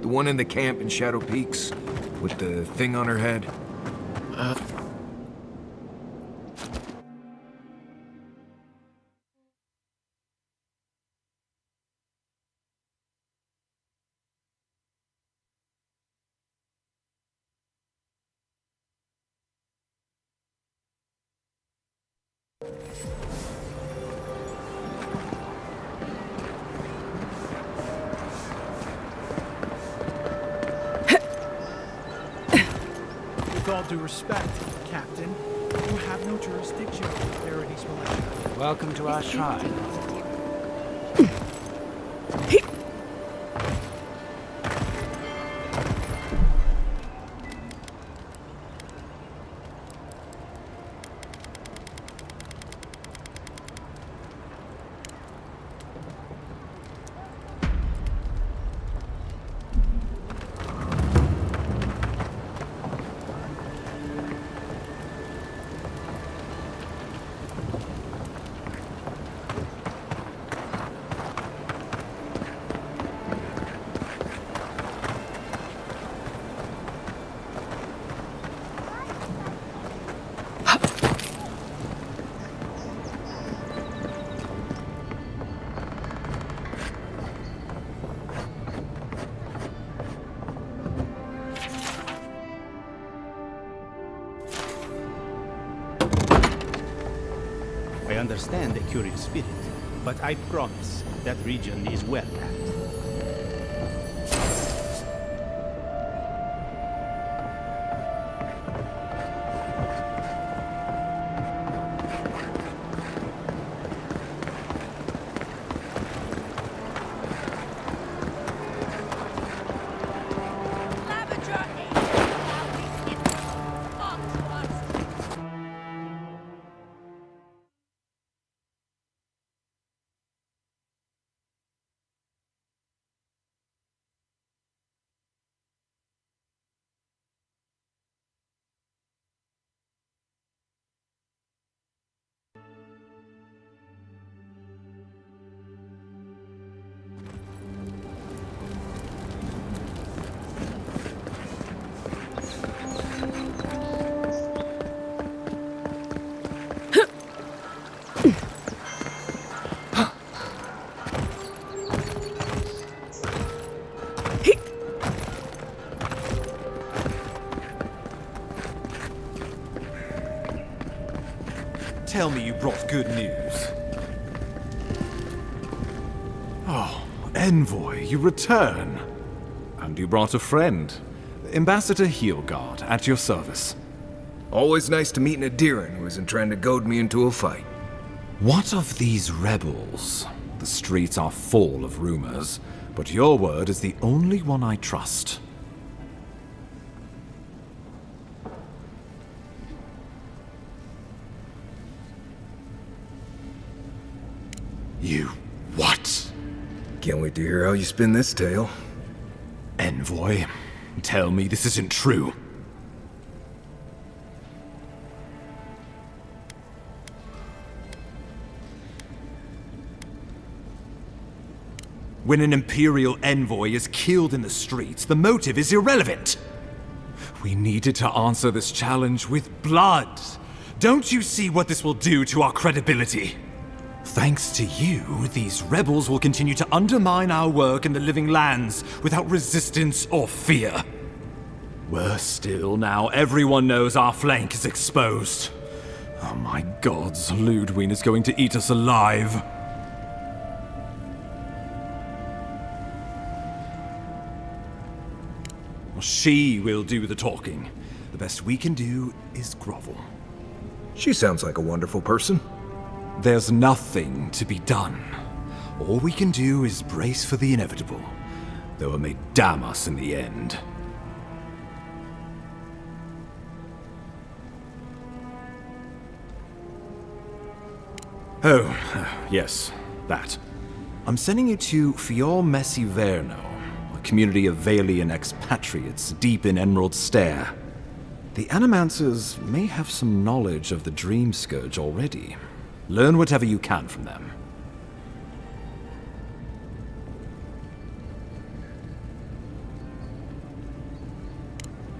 The one in the camp in Shadow Peaks, with the thing on her head? With all due respect, Captain, you have no jurisdiction over Verity's militia. Welcome to our shrine. I understand the curious spirit, but I promise that region is well packed. Tell me you brought good news. Oh, Envoy, you return. And you brought a friend. Ambassador Heelguard, at your service. Always nice to meet an Adiran who isn't trying to goad me into a fight. What of these rebels? The streets are full of rumors, but your word is the only one I trust. You what? Can't wait to hear how you spin this tale. Envoy, tell me this isn't true. When an Imperial envoy is killed in the streets, the motive is irrelevant. We needed to answer this challenge with blood. Don't you see what this will do to our credibility? Thanks to you, these rebels will continue to undermine our work in the Living Lands without resistance or fear. Worse still, now everyone knows our flank is exposed. Oh my gods, Ludwig is going to eat us alive. She will do the talking. The best we can do is grovel. She sounds like a wonderful person. There's nothing to be done. All we can do is brace for the inevitable, though it may damn us in the end. Oh, yes, that. I'm sending you to Fior Messi Verno, a community of Valian expatriates deep in Emerald Stair. The Animancers may have some knowledge of the Dream Scourge already. Learn whatever you can from them.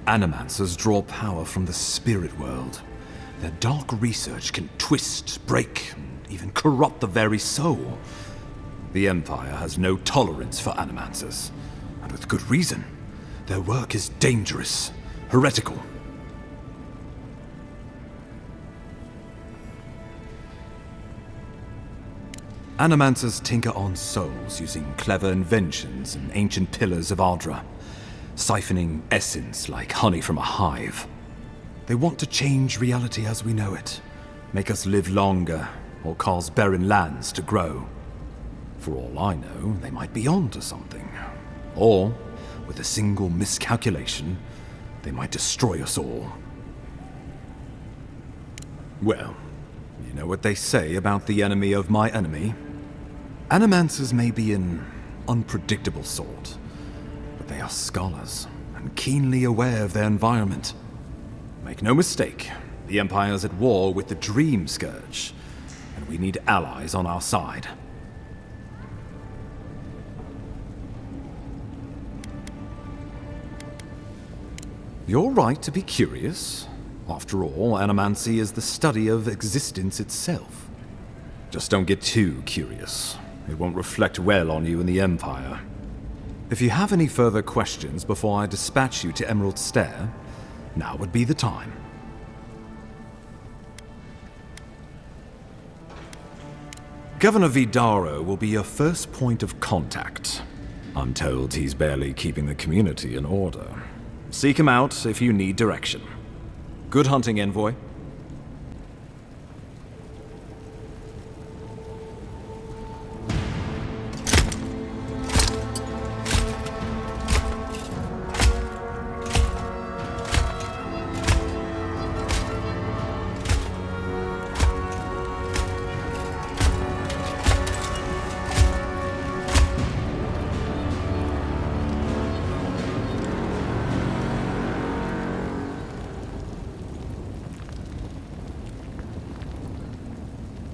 Animancers draw power from the spirit world. Their dark research can twist, break, and even corrupt the very soul. The Empire has no tolerance for Animancers, and with good reason. Their work is dangerous, heretical. Animancers tinker on souls using clever inventions and ancient pillars of Ardra, siphoning essence like honey from a hive. They want to change reality as we know it, make us live longer, or cause barren lands to grow. For all I know, they might be onto something. Or, with a single miscalculation, they might destroy us all. Well, you know what they say about the enemy of my enemy? Animancers may be an unpredictable sort, but they are scholars and keenly aware of their environment. Make no mistake, the Empire's at war with the Dream Scourge, and we need allies on our side. You're right to be curious. After all, animancy is the study of existence itself. Just don't get too curious. It won't reflect well on you in the Empire. If you have any further questions before I dispatch you to Emerald Stair, now would be the time. Governor Vidaro will be your first point of contact. I'm told he's barely keeping the community in order. Seek him out if you need direction. Good hunting, Envoy.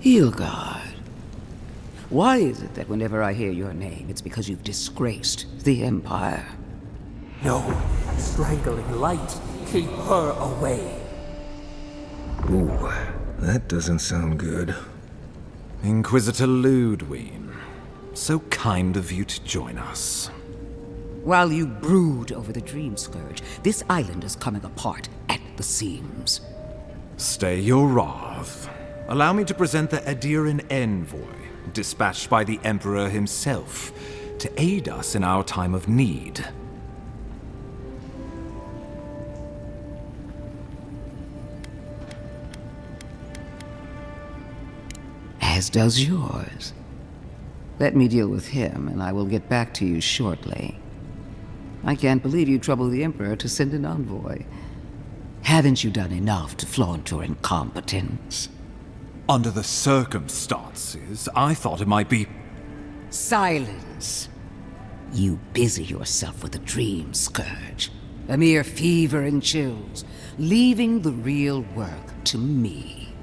Hilgard. Why is it that whenever I hear your name, it's because you've disgraced the Empire? No, strangling light. Keep her away. Ooh, that doesn't sound good. Inquisitor Ludwig, so kind of you to join us. While you brood over the Dream Scourge, this island is coming apart at the seams. Stay your wrath. Allow me to present the Adiran Envoy, dispatched by the Emperor himself, to aid us in our time of need. As does yours. Let me deal with him, and I will get back to you shortly. I can't believe you troubled the Emperor to send an envoy. Haven't you done enough to flaunt your incompetence? Under the circumstances, I thought it might be... Silence. You busy yourself with the Dream Scourge. A mere fever and chills, leaving the real work to me.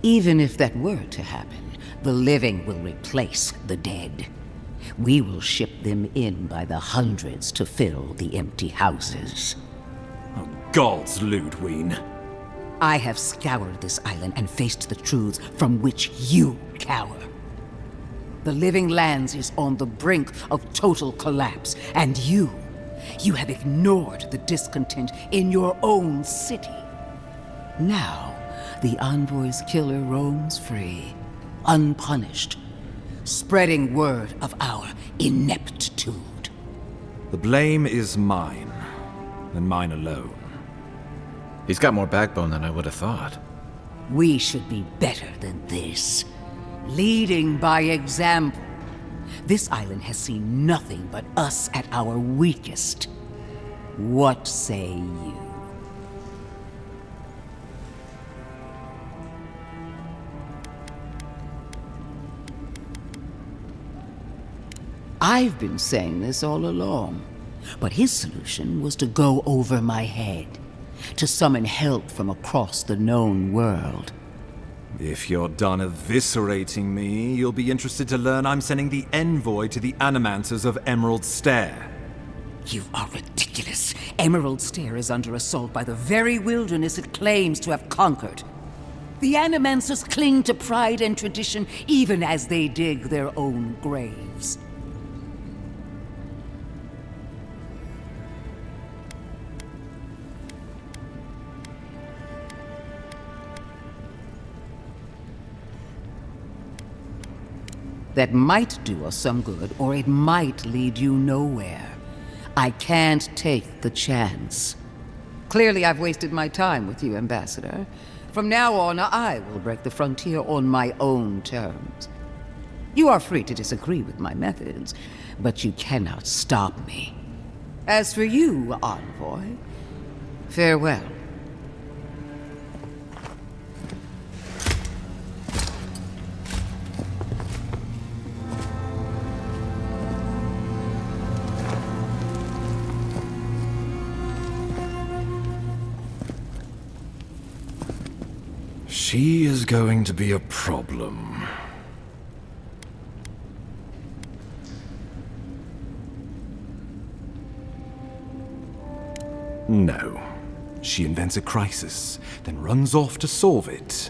Even if that were to happen, the living will replace the dead. We will ship them in by the hundreds to fill the empty houses. Oh, gods, Ludwig. I have scoured this island and faced the truths from which you cower. The Living Lands is on the brink of total collapse, and you have ignored the discontent in your own city. Now, the Envoy's killer roams free, unpunished, spreading word of our ineptitude. The blame is mine, and mine alone. He's got more backbone than I would have thought. We should be better than this. Leading by example. This island has seen nothing but us at our weakest. What say you? I've been saying this all along, but his solution was to go over my head, to summon help from across the known world. If you're done eviscerating me, you'll be interested to learn I'm sending the envoy to the Animancers of Emerald Stair. You are ridiculous. Emerald Stair is under assault by the very wilderness it claims to have conquered. The Animancers cling to pride and tradition even as they dig their own graves. That might do us some good, or it might lead you nowhere. I can't take the chance. Clearly, I've wasted my time with you, Ambassador. From now on, I will break the frontier on my own terms. You are free to disagree with my methods, but you cannot stop me. As for you, Envoy, farewell. She is going to be a problem. No. She invents a crisis, then runs off to solve it,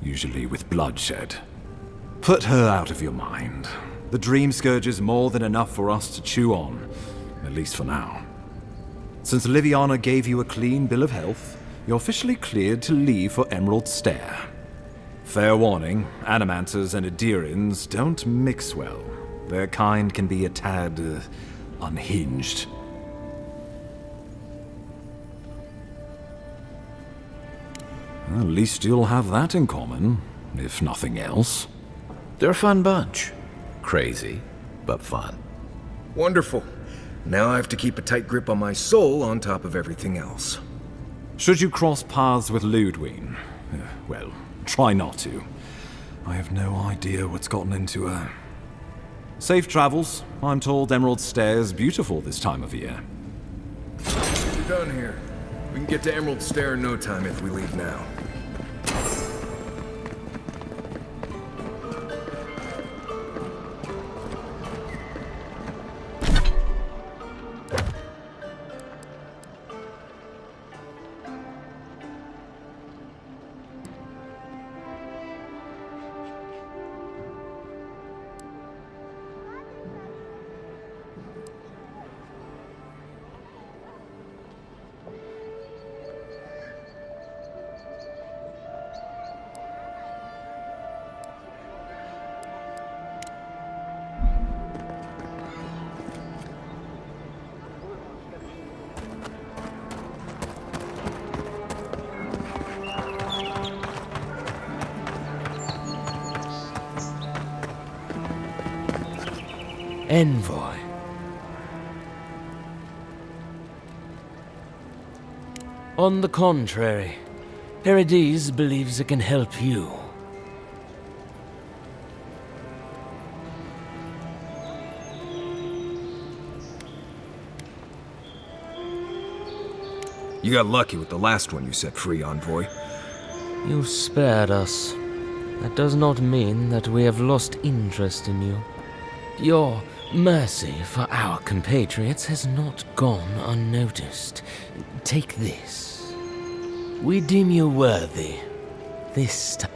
usually with bloodshed. Put her out of your mind. The Dream Scourge is more than enough for us to chew on, at least for now. Since Liviana gave you a clean bill of health, you're officially cleared to leave for Emerald Stair. Fair warning, Animancers and Adirians don't mix well. Their kind can be a tad unhinged. At least you'll have that in common, if nothing else. They're a fun bunch. Crazy, but fun. Wonderful. Now I have to keep a tight grip on my soul on top of everything else. Should you cross paths with Ludwig, well, try not to. I have no idea what's gotten into her. Safe travels. I'm told Emerald Stair's beautiful this time of year. We're done here. We can get to Emerald Stair in no time if we leave now. Envoy. On the contrary, Paradise believes it can help you. You got lucky with the last one you set free, Envoy. You spared us. That does not mean that we have lost interest in you. Your mercy for our compatriots has not gone unnoticed. Take this. We deem you worthy. This time.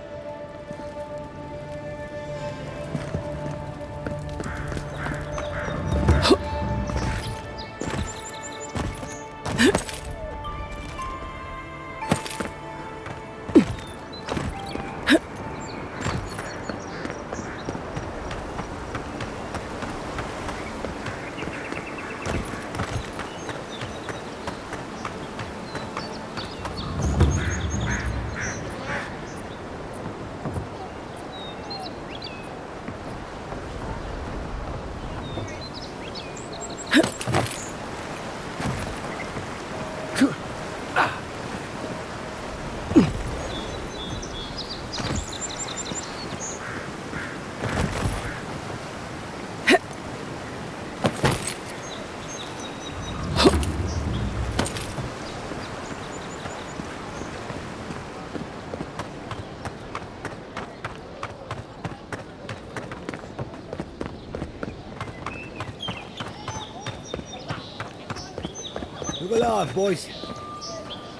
alive, boys.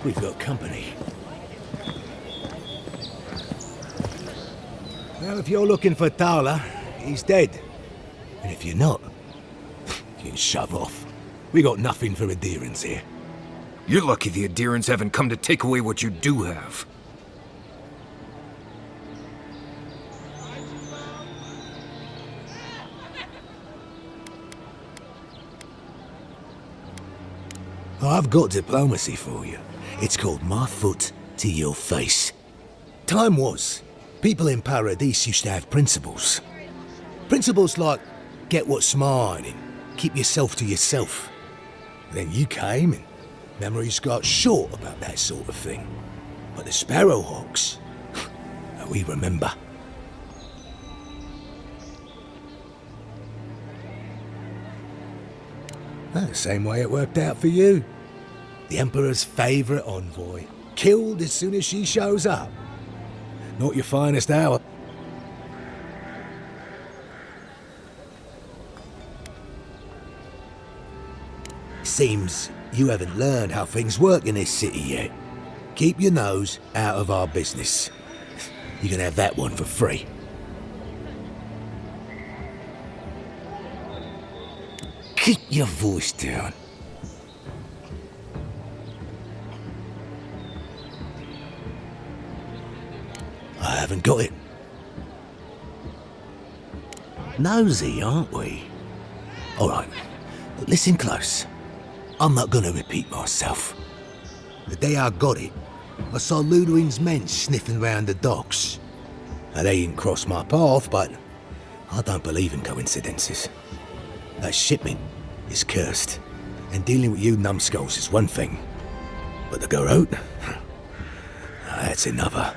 We've got company. Well, if you're looking for Tala, he's dead. And if you're not, you can shove off. We got nothing for adherents here. You're lucky the adherents haven't come to take away what you do have. I've got diplomacy for you. It's called my foot to your face. Time was, people in Paradise used to have principles. Principles like, get what's mine and keep yourself to yourself. Then you came and memories got short about that sort of thing. But the Sparrowhawks, we remember. The same way it worked out for you. The Emperor's favourite envoy, killed as soon as she shows up. Not your finest hour. Seems you haven't learned how things work in this city yet. Keep your nose out of our business. You can have that one for free. Keep your voice down. I haven't got it. Nosy, aren't we? All right, listen close. I'm not gonna repeat myself. The day I got it, I saw Ludwig's men sniffing round the docks. Now, they didn't cross my path, but I don't believe in coincidences. That shipment is cursed, and dealing with you numbskulls is one thing. But to go out, that's another.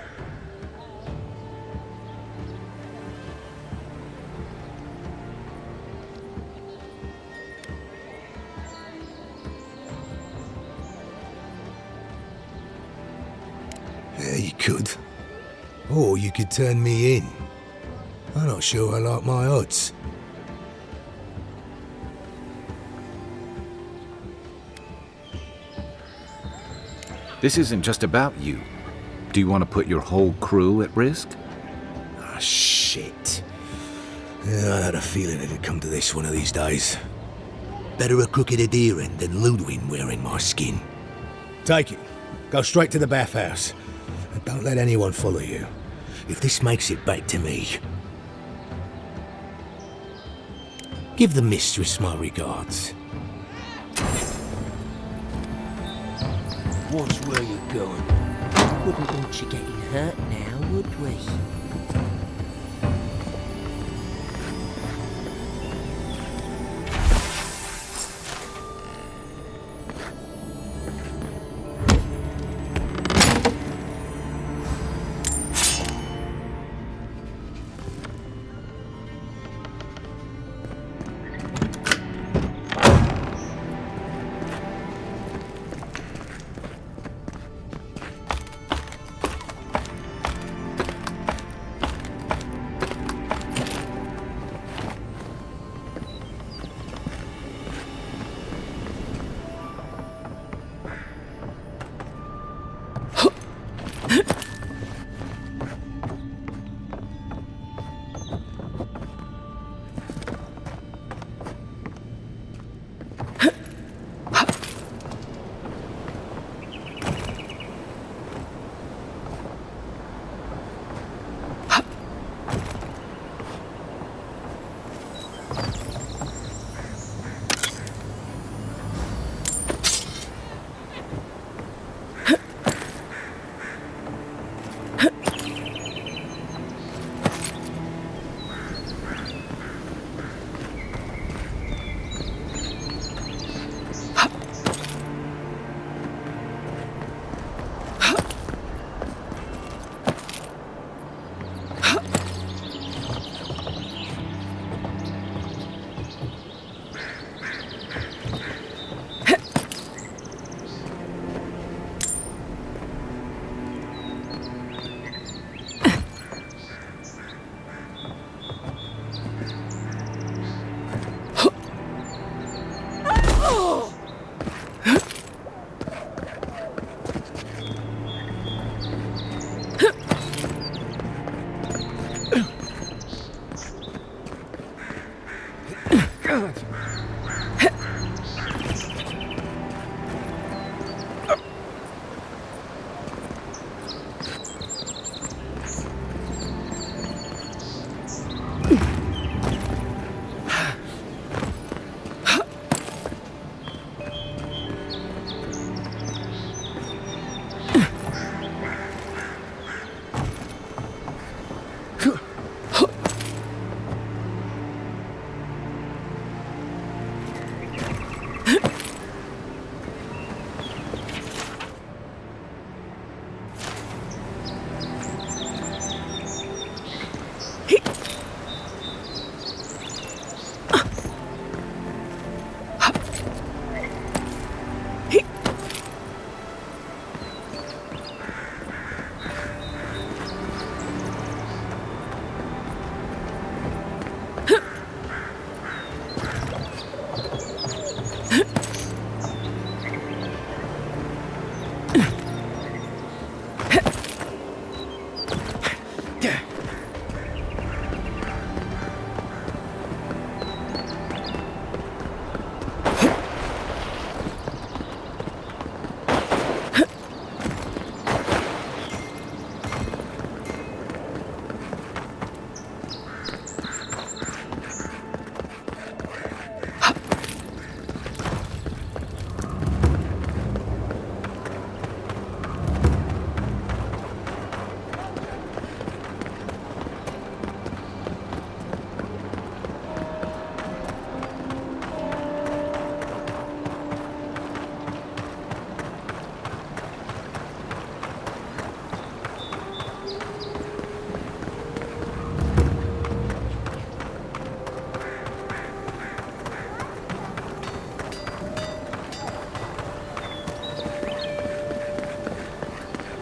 Yeah, you could. Or you could turn me in. I'm not sure I like my odds. This isn't just about you. Do you want to put your whole crew at risk? Ah, shit. Yeah, I had a feeling it'd come to this one of these days. Better a crooked adherent than Ludwig wearing my skin. Take it. Go straight to the bathhouse. And don't let anyone follow you. If this makes it back to me, give the mistress my regards. Watch where you're going. Wouldn't want you getting hurt now, would we?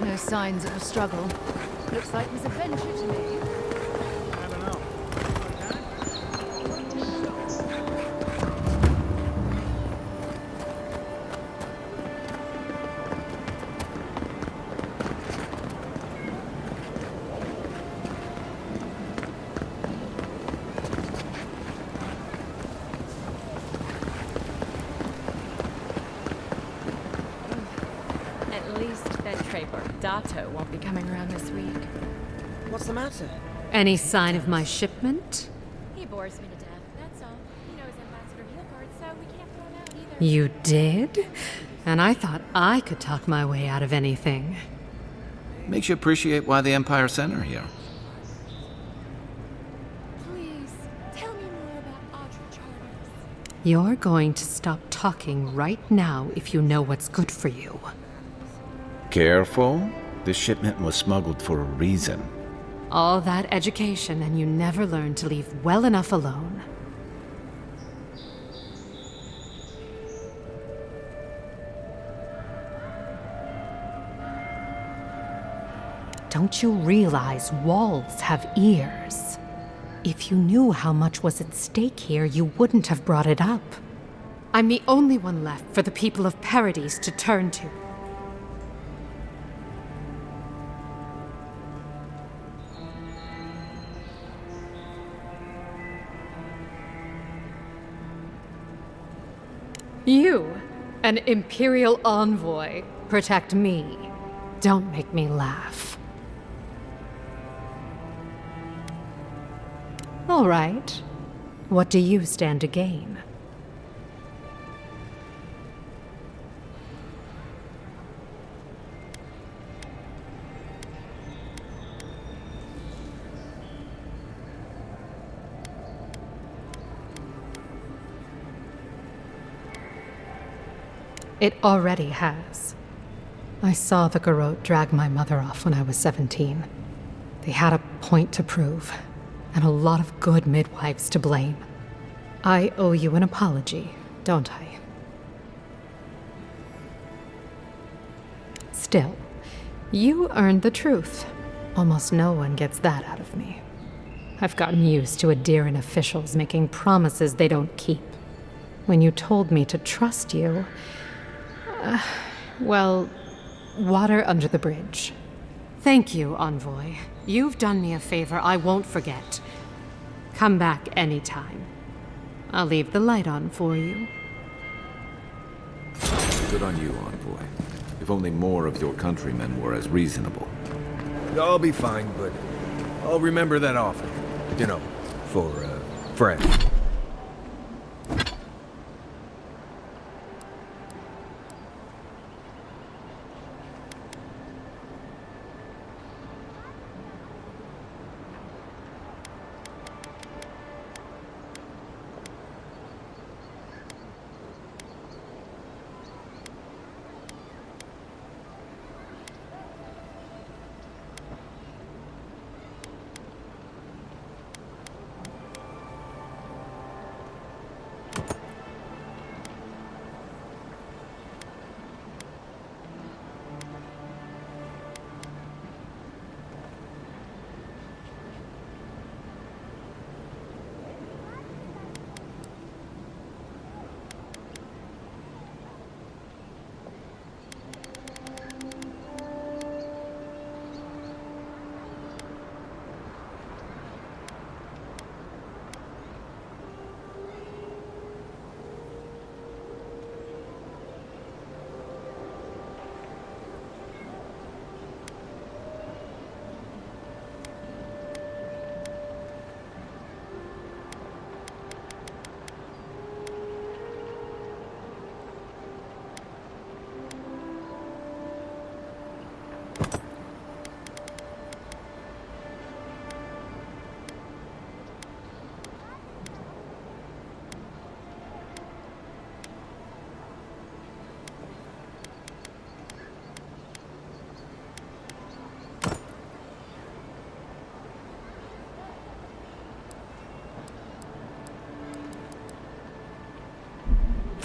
No signs of a struggle. Looks like this adventure to me. I don't know. At least that Trevor Dato won't be coming around this week. What's the matter? Any sign of my shipment? He bores me to death, that's all. You know his Ambassador Hilgard, so we can't throw him out either. You did? And I thought I could talk my way out of anything. Makes you appreciate why the Empire sent her here. Please, tell me more about Audrey Charters. You're going to stop talking right now if you know what's good for you. Careful. This shipment was smuggled for a reason. All that education and you never learned to leave well enough alone. Don't you realize walls have ears? If you knew how much was at stake here, you wouldn't have brought it up. I'm the only one left for the people of Paradise to turn to. You, an Imperial envoy, protect me. Don't make me laugh. All right. What do you stand to gain? It already has. I saw the Garrote drag my mother off when I was 17. They had a point to prove, and a lot of good midwives to blame. I owe you an apology, don't I? Still, you earned the truth. Almost no one gets that out of me. I've gotten used to Adairan officials making promises they don't keep. When you told me to trust you, well, water under the bridge. Thank you, Envoy. You've done me a favor I won't forget. Come back anytime. I'll leave the light on for you. Good on you, Envoy. If only more of your countrymen were as reasonable. I'll be fine, but I'll remember that offer. You know, for, forever.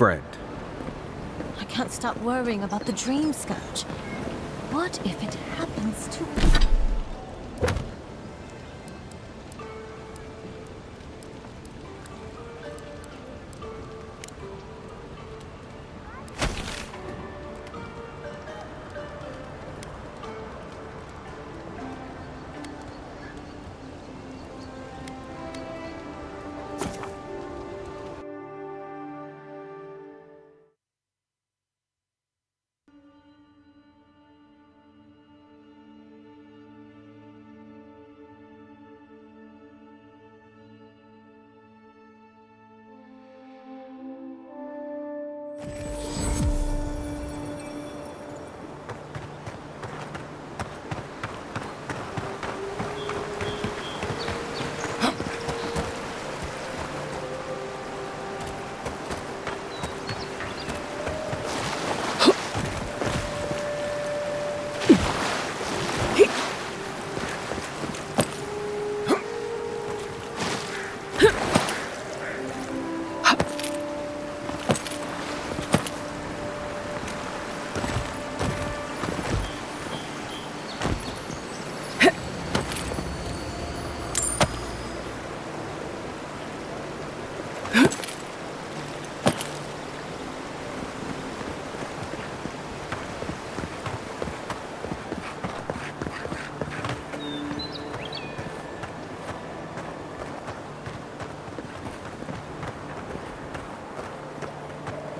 friend. I can't stop worrying about the dream scourge. What if it happens to...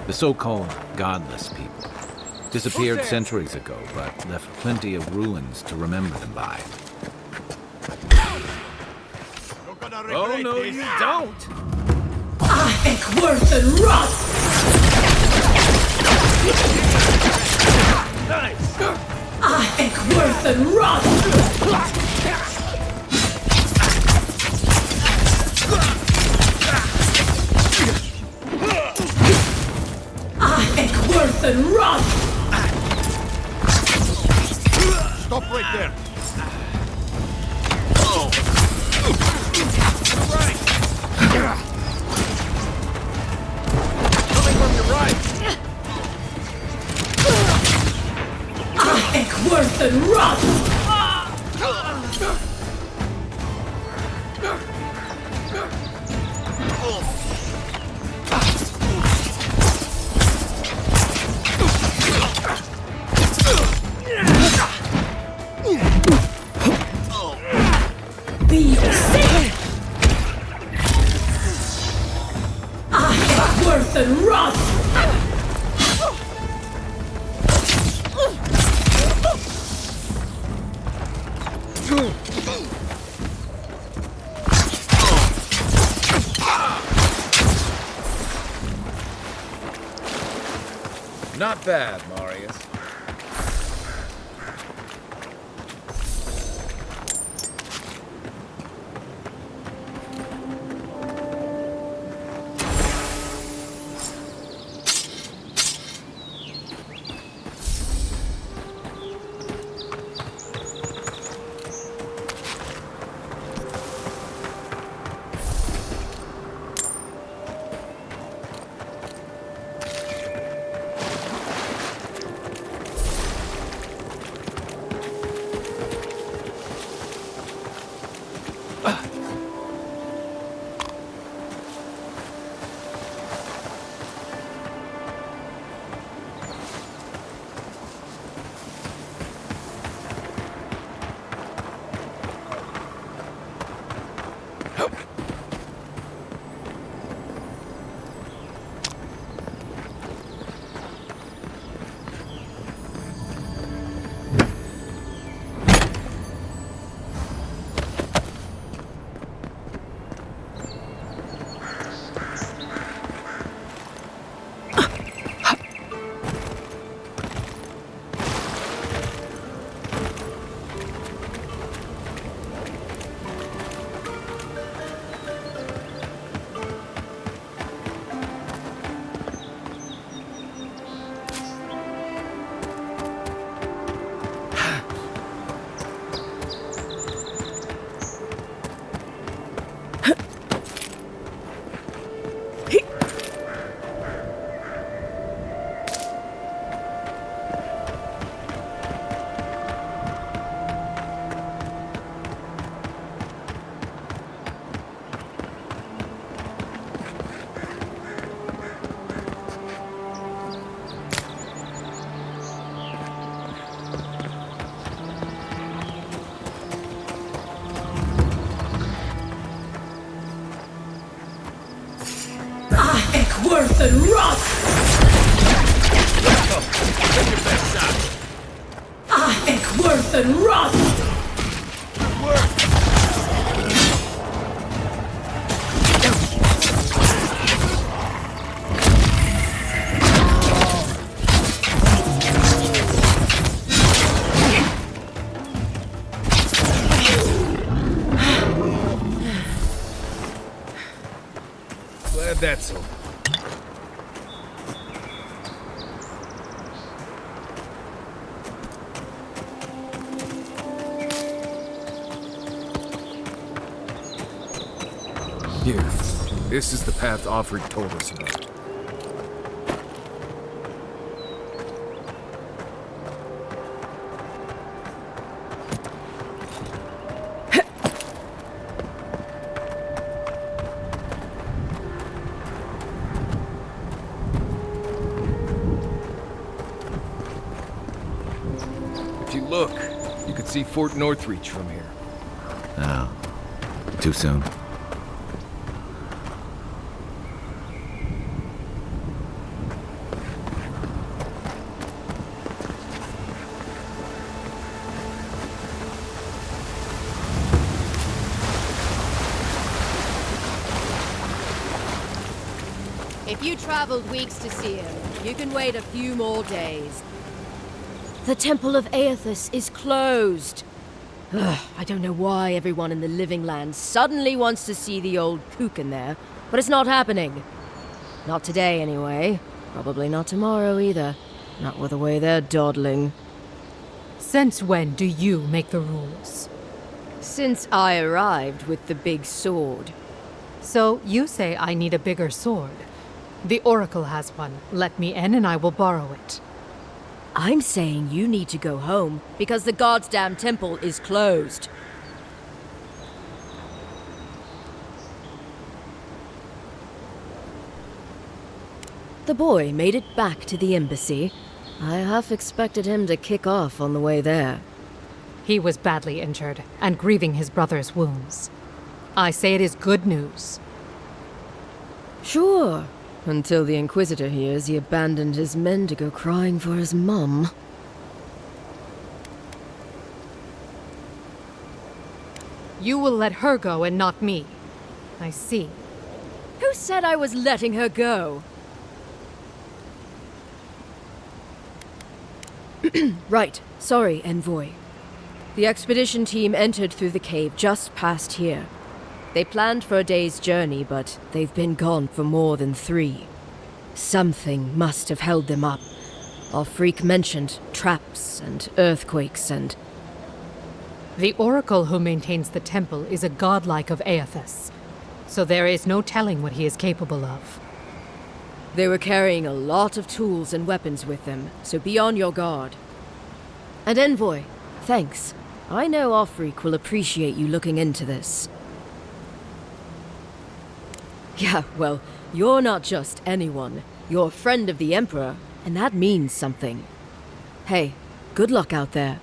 The so-called godless people disappeared centuries ago, but left plenty of ruins to remember them by. Oh, no, you don't! Worth and rot! Nice! Worth and rot! Worth and rot! Stop right there! Coming from your right! Worth and rot! Be yourself! Worth and rot! Not bad, Marius. worse than rot! Ek worse than rot! Glad that's over. Here, this is the path Offred told us about. If you look, you could see Fort Northreach from here. Oh, too soon. If you traveled weeks to see him, you can wait a few more days. The Temple of Aethys is closed. Ugh, I don't know why everyone in the Living Land suddenly wants to see the old kook in there, but it's not happening. Not today, anyway. Probably not tomorrow, either. Not with the way they're dawdling. Since when do you make the rules? Since I arrived with the big sword. So you say I need a bigger sword. The Oracle has one. Let me in and I will borrow it. I'm saying you need to go home because the goddamn temple is closed. The boy made it back to the embassy. I half expected him to kick off on the way there. He was badly injured and grieving his brother's wounds. I say it is good news. Sure. Until the Inquisitor hears he abandoned his men to go crying for his mum. You will let her go and not me. I see. Who said I was letting her go? Right. Sorry, Envoy. The expedition team entered through the cave just past here. They planned for a day's journey, but they've been gone for more than 3. Something must have held them up. Our freak mentioned traps and earthquakes and... The Oracle who maintains the temple is a godlike of Aethys, so there is no telling what he is capable of. They were carrying a lot of tools and weapons with them, so be on your guard. And Envoy, thanks. I know our freak will appreciate you looking into this. Yeah, well, you're not just anyone. You're a friend of the Emperor, and that means something. Hey, good luck out there.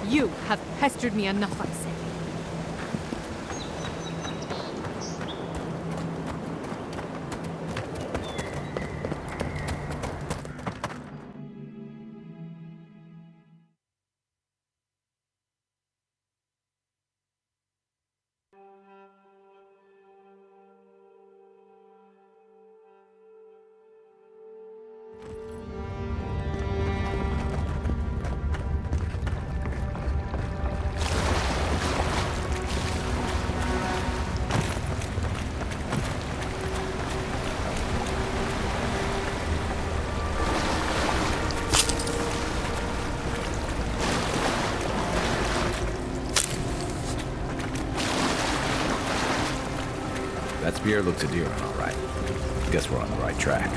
You have pestered me enough, I say. That spear looks endearing, all right. Guess we're on the right track.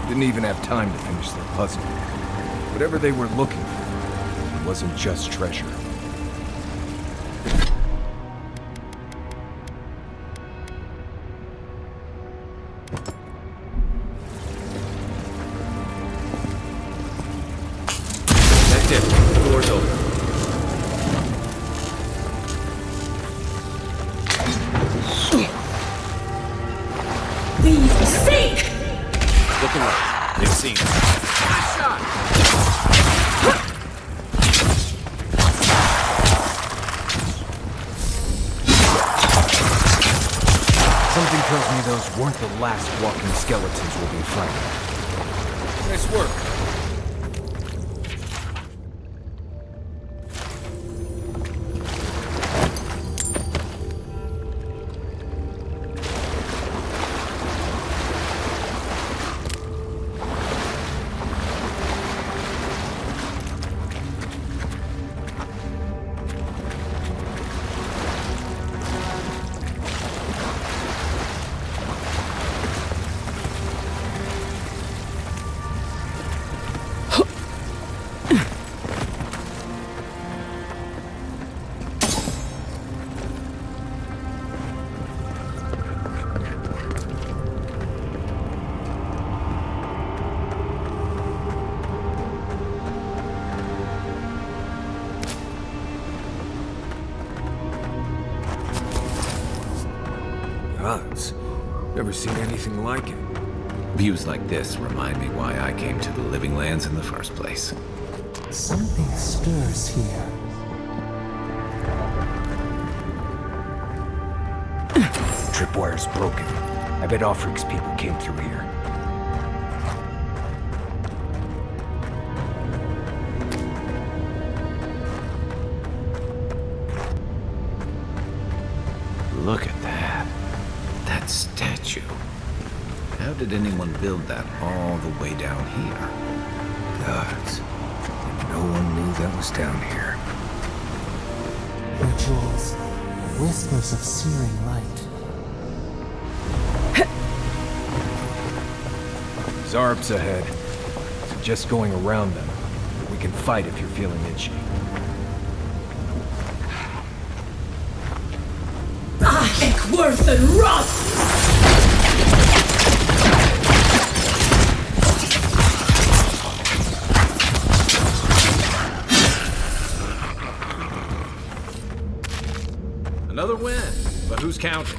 Didn't even have time to finish their puzzle. Whatever they were looking for, it wasn't just treasure. That's it. The door's alert. They've seen us. Nice shot! Something tells me those weren't the last walking skeletons we'll be fighting. Nice work. Gods, never seen anything like it. Views like this remind me why I came to the Living Lands in the first place. Something stirs here. Tripwire's broken. I bet Offric's people came through here. Look at that. That statue. How did anyone build that all the way down here? Gods. And no one knew that was down here. Rituals, whispers of searing light. Zarb's ahead. Suggest going around them. We can fight if you're feeling itchy. Worth and rust! Another win, but who's counting?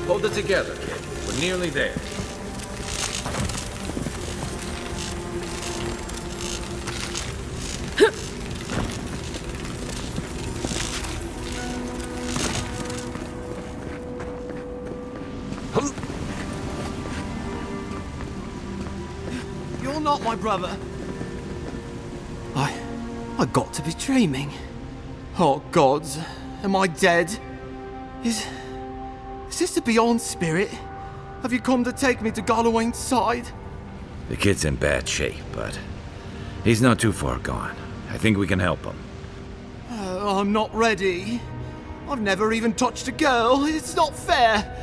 Hold it together, kid. We're nearly there. You're not my brother. I got to be dreaming. Oh, gods, am I dead? Is this the Beyond Spirit? Have you come to take me to Gallowayne's side? The kid's in bad shape, but he's not too far gone. I think we can help him. Oh, I'm not ready. I've never even touched a girl. It's not fair.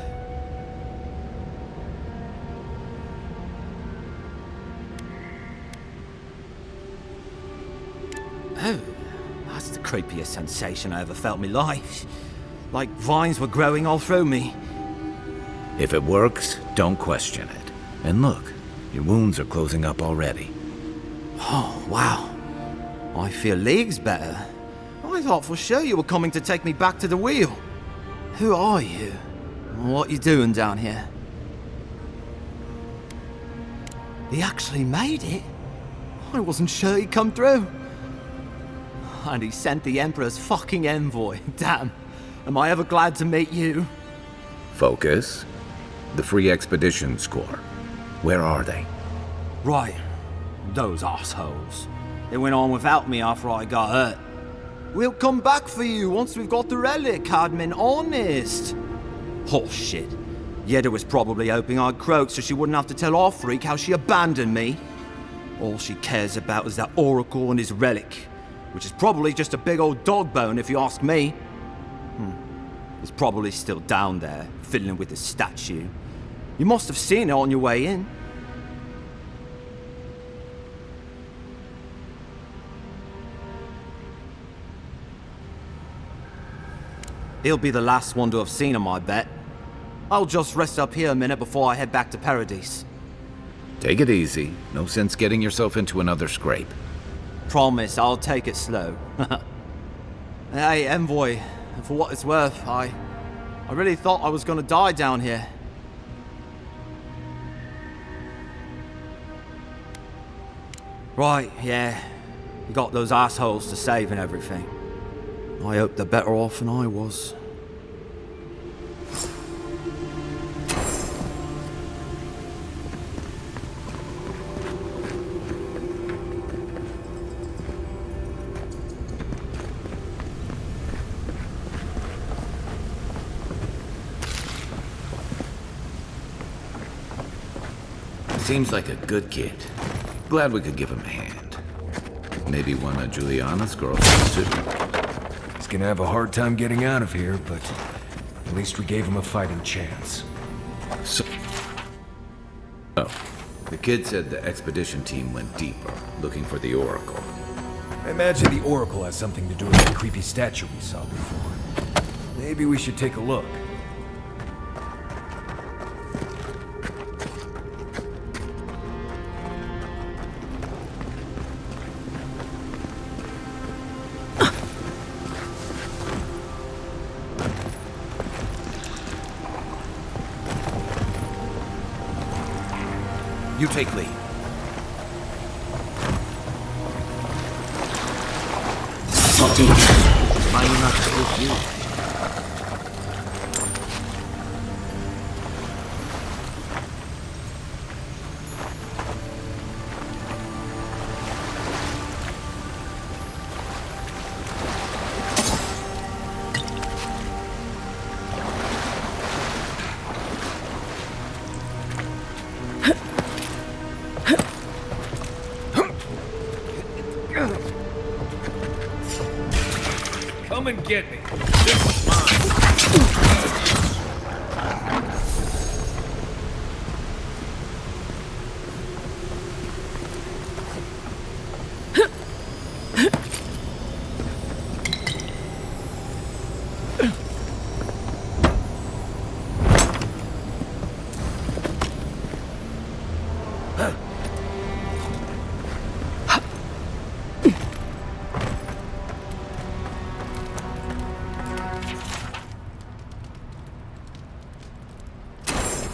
Oh, that's the creepiest sensation I ever felt in my life. Like vines were growing all through me. If it works, don't question it. And look, your wounds are closing up already. Oh, wow. I feel leagues better. I thought for sure you were coming to take me back to the wheel. Who are you? What you doing down here? He actually made it? I wasn't sure he'd come through. And he sent the Emperor's fucking envoy. Damn. Am I ever glad to meet you? Focus. The Free Expedition Score. Where are they? Right. Those assholes. They went on without me after I got hurt. We'll come back for you once we've got the relic, Cadman, honest. Oh, shit. Yeda was probably hoping I'd croak so she wouldn't have to tell our freak how she abandoned me. All she cares about is that Oracle and his relic, which is probably just a big old dog bone if you ask me. It's probably still down there, fiddling with the statue. You must have seen it on your way in. He'll be the last one to have seen him, I bet. I'll just rest up here a minute before I head back to Paradise. Take it easy. No sense getting yourself into another scrape. Promise, I'll take it slow. Hey, Envoy, for what it's worth, I really thought I was gonna die down here. Right, yeah. You got those assholes to save and everything. I hope they're better off than I was. Seems like a good kid. Glad we could give him a hand. Maybe one of Juliana's girlfriends, too. He's gonna have a hard time getting out of here, but at least we gave him a fighting chance. So, the kid said the expedition team went deeper, looking for the Oracle. I imagine the Oracle has something to do with that creepy statue we saw before. Maybe we should take a look. You take lead. Why are you not with you? Come and get me. This is mine.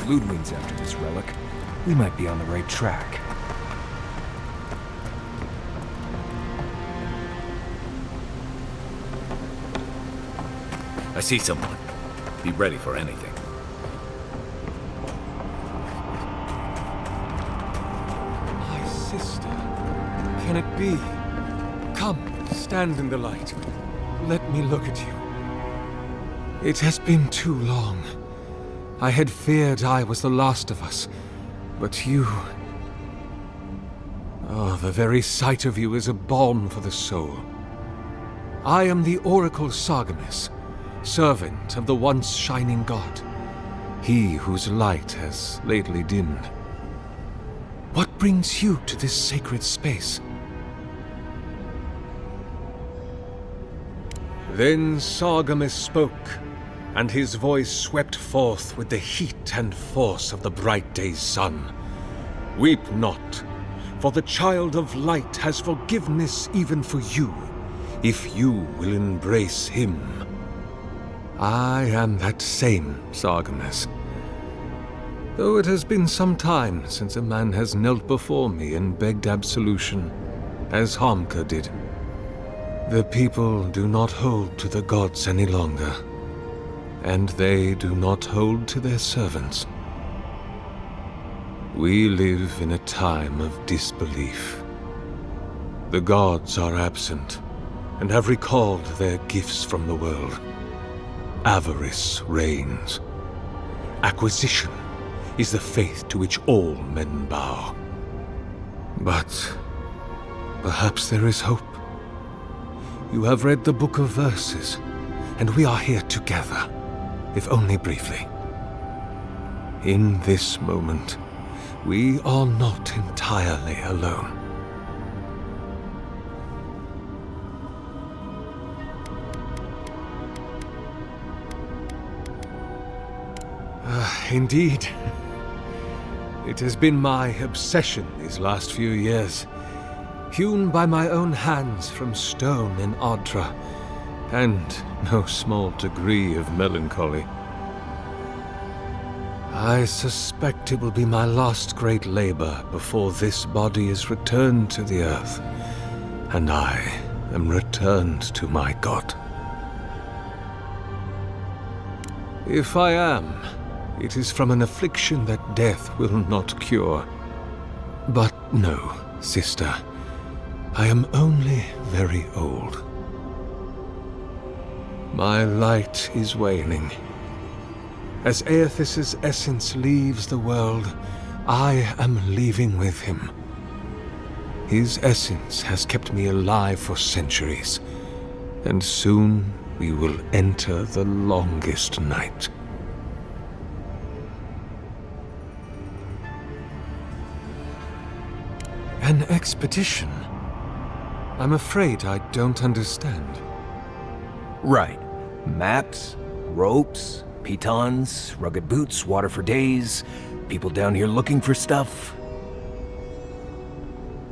Ludwig's after this relic. We might be on the right track. I see someone. Be ready for anything. My sister. Can it be? Come, stand in the light. Let me look at you. It has been too long. I had feared I was the last of us, but you... Oh, the very sight of you is a balm for the soul. I am the Oracle Sargamas, servant of the once shining god, he whose light has lately dimmed. What brings you to this sacred space? Then Sargamas spoke, and his voice swept forth with the heat and force of the bright day's sun. Weep not, for the child of light has forgiveness even for you, if you will embrace him. I am that same Sargamas. Though it has been some time since a man has knelt before me and begged absolution, as Hamka did. The people do not hold to the gods any longer, and they do not hold to their servants. We live in a time of disbelief. The gods are absent, and have recalled their gifts from the world. Avarice reigns. Acquisition is the faith to which all men bow. But perhaps there is hope. You have read the Book of Verses, and we are here together, if only briefly. In this moment, we are not entirely alone. Indeed. It has been my obsession these last few years, hewn by my own hands from stone in Ardra, and no small degree of melancholy. I suspect it will be my last great labor before this body is returned to the earth, and I am returned to my god. If I am, it is from an affliction that death will not cure. But no, sister, I am only very old. My light is waning. As Aethys' essence leaves the world, I am leaving with him. His essence has kept me alive for centuries, and soon we will enter the longest night. An expedition? I'm afraid I don't understand. Right. Maps, ropes, pitons, rugged boots, water for days, people down here looking for stuff.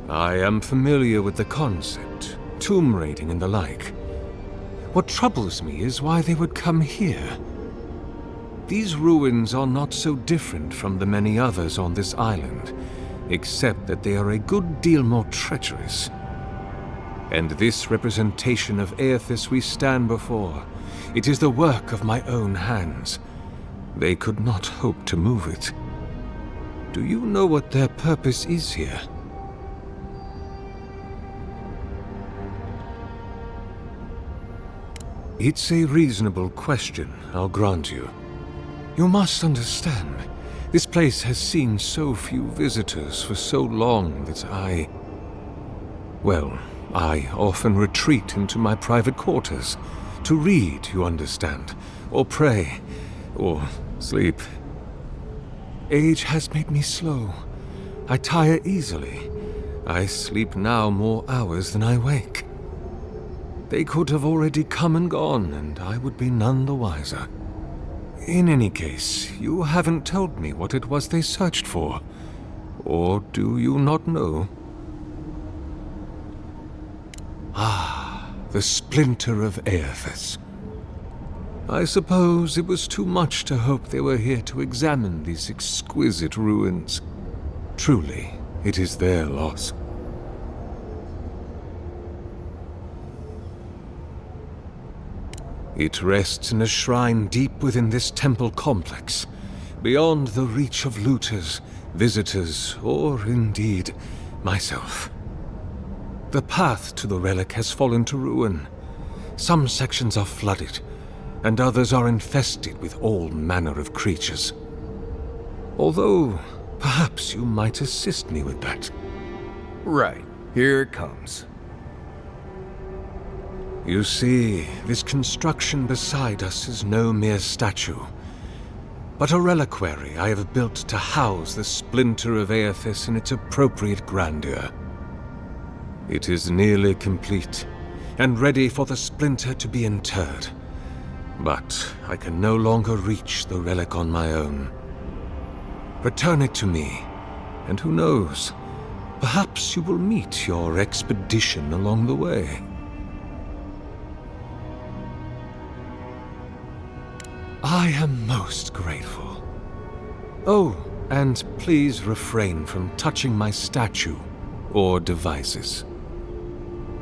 I am familiar with the concept, tomb raiding and the like. What troubles me is why they would come here. These ruins are not so different from the many others on this island, except that they are a good deal more treacherous. And this representation of Aethys we stand before, it is the work of my own hands. They could not hope to move it. Do you know what their purpose is here? It's a reasonable question, I'll grant you. You must understand, this place has seen so few visitors for so long that I often retreat into my private quarters. To read, you understand, or pray, or sleep. Age has made me slow. I tire easily. I sleep now more hours than I wake. They could have already come and gone, and I would be none the wiser. In any case, you haven't told me what it was they searched for. Or do you not know? Ah, the splinter of Aethys. I suppose it was too much to hope they were here to examine these exquisite ruins. Truly, it is their loss. It rests in a shrine deep within this temple complex, beyond the reach of looters, visitors, or indeed, myself. The path to the relic has fallen to ruin. Some sections are flooded, and others are infested with all manner of creatures. Although, perhaps you might assist me with that. Right. Here it comes. You see, this construction beside us is no mere statue, but a reliquary I have built to house the splinter of Aethys in its appropriate grandeur. It is nearly complete, and ready for the splinter to be interred. But I can no longer reach the relic on my own. Return it to me, and who knows, perhaps you will meet your expedition along the way. I am most grateful. Oh, and please refrain from touching my statue or devices.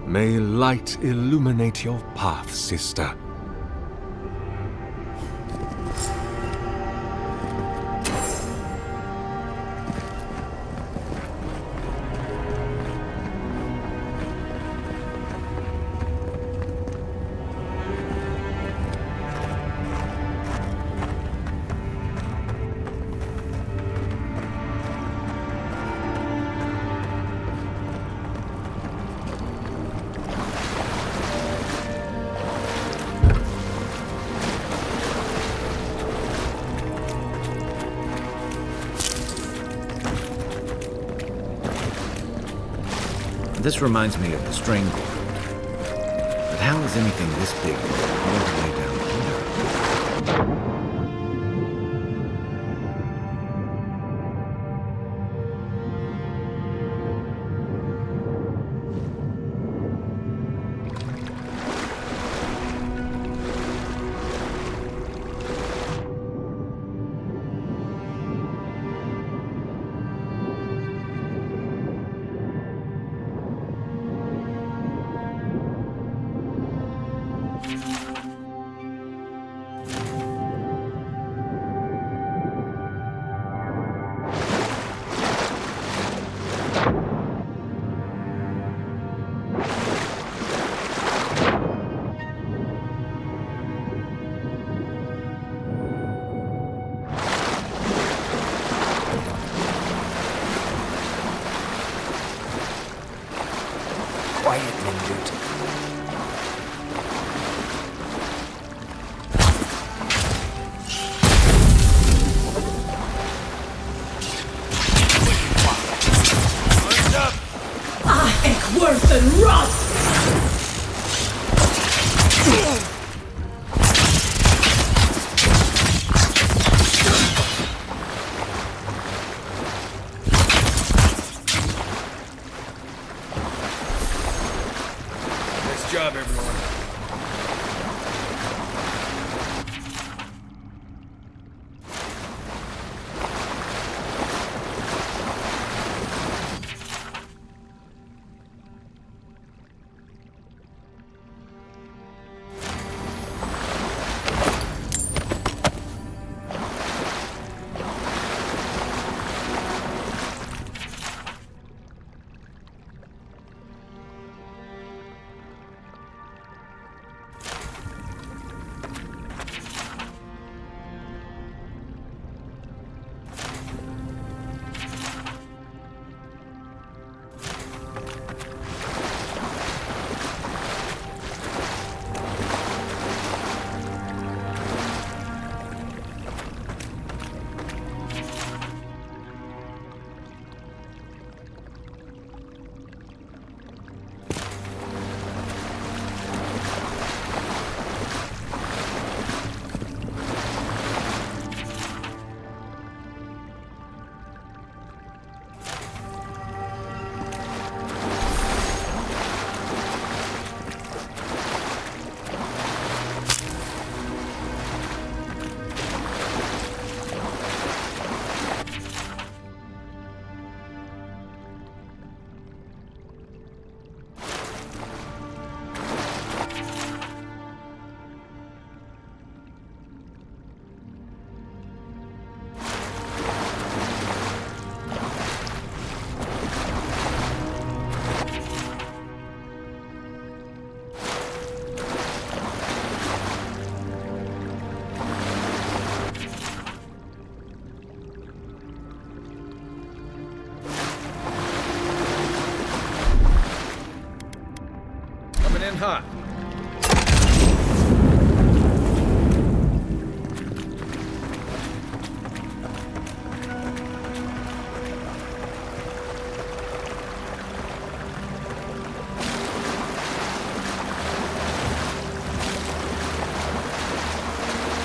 May light illuminate your path, sister. This reminds me of the Stranglehold. But how is anything this big all the way down here?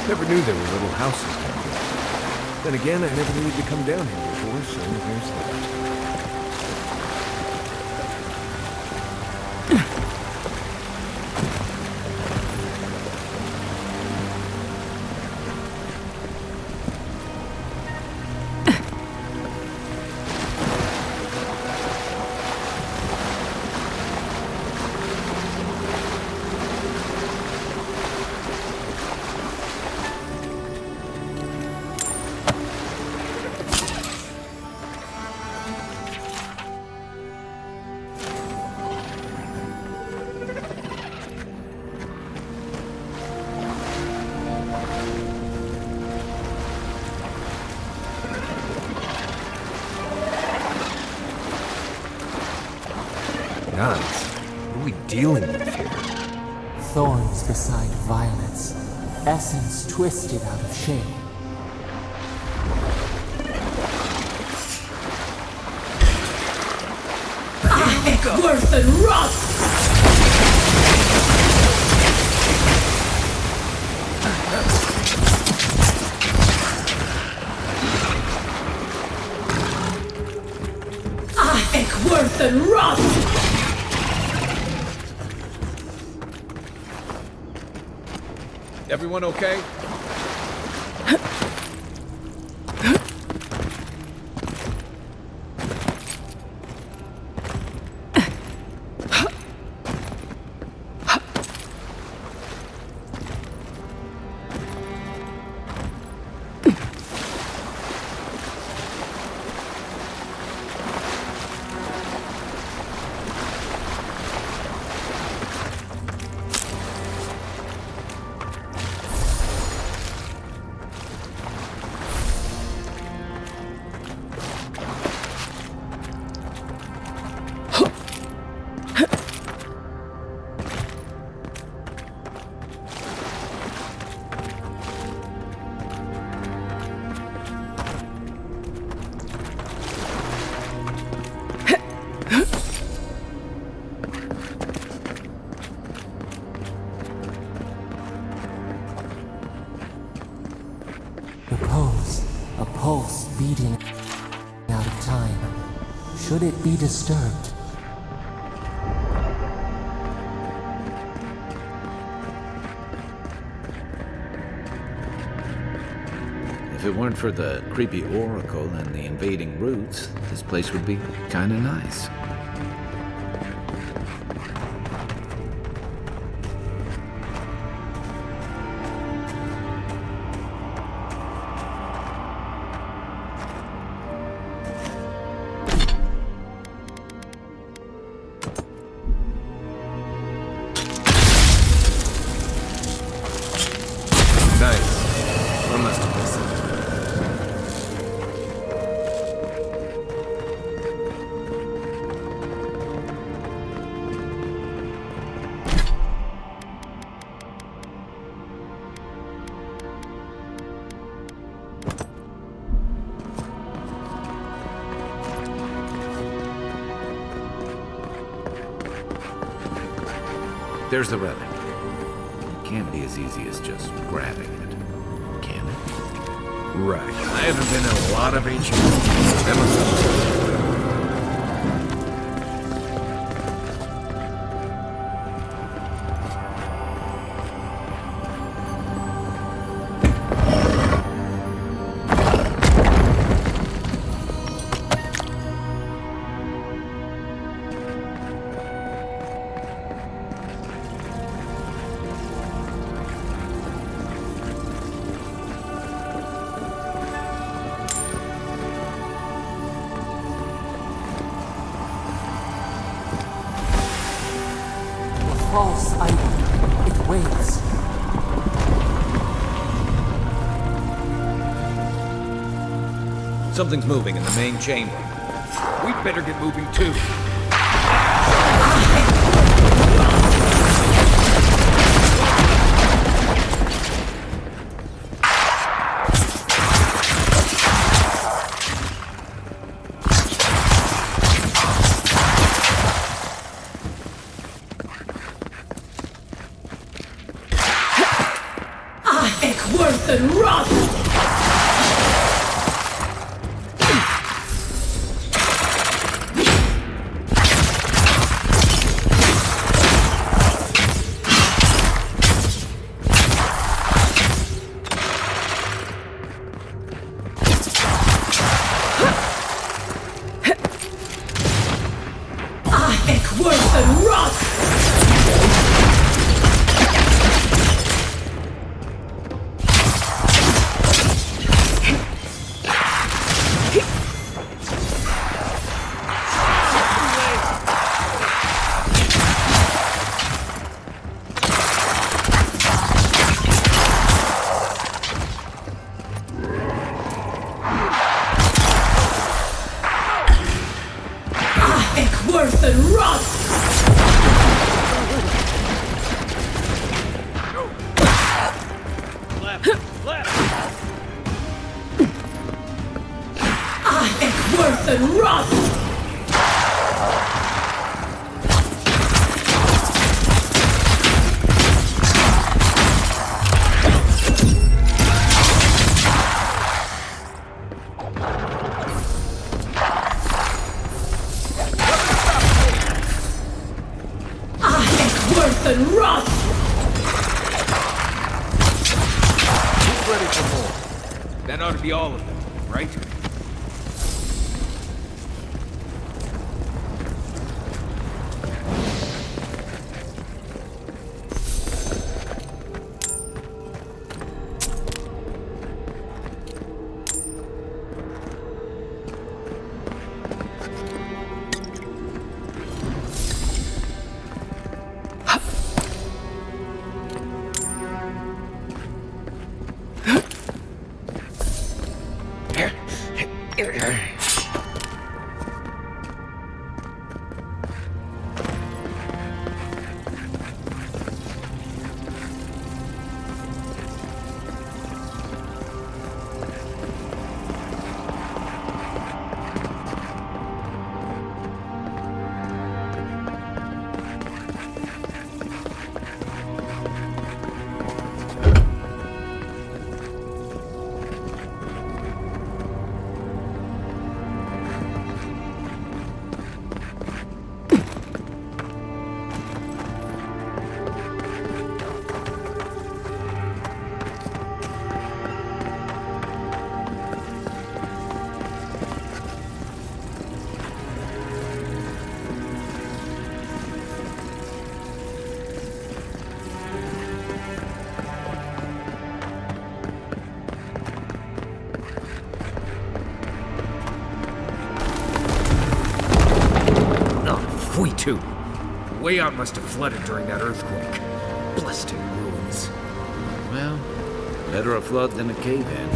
Never knew there were little houses down here. Then again, I never needed to come down here before, so there's that. Nuns, what are we dealing with here? Thorns beside violets, essence twisted out of shape. Worse than rust! Worse than rust! Everyone okay? A pulse beating out of time. Should it be disturbed? If it weren't for the creepy oracle and the invading roots, this place would be kinda nice. There's the relic. It can't be as easy as just grabbing it, can it? Right. I haven't been in a lot of ancient ruins. That must False item. It waits. Something's moving in the main chamber. We'd better get moving too. worth and rot! Worth and rot! Worth and rot! Worth and rot! Worth and rot! Who's ready for more? That ought to be all of them, right? Too. The way out must have flooded during that earthquake. Blessed ruins. Well, better a flood than a cave-in.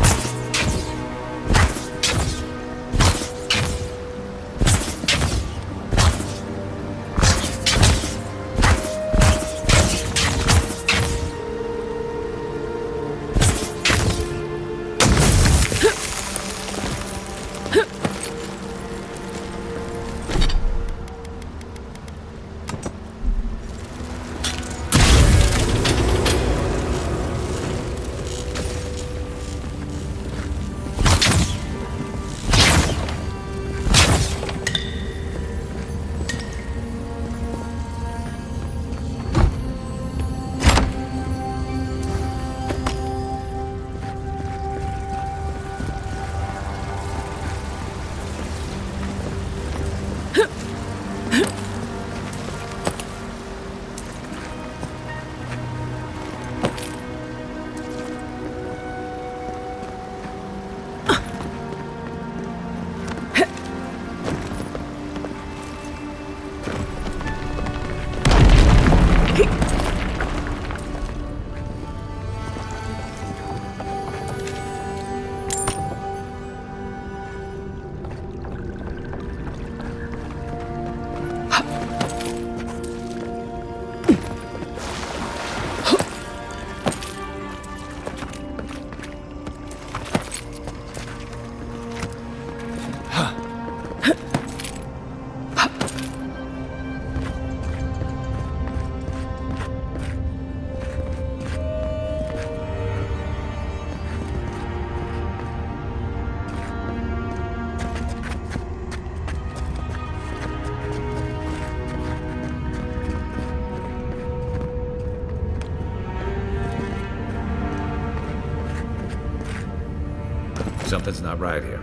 Something's not right here.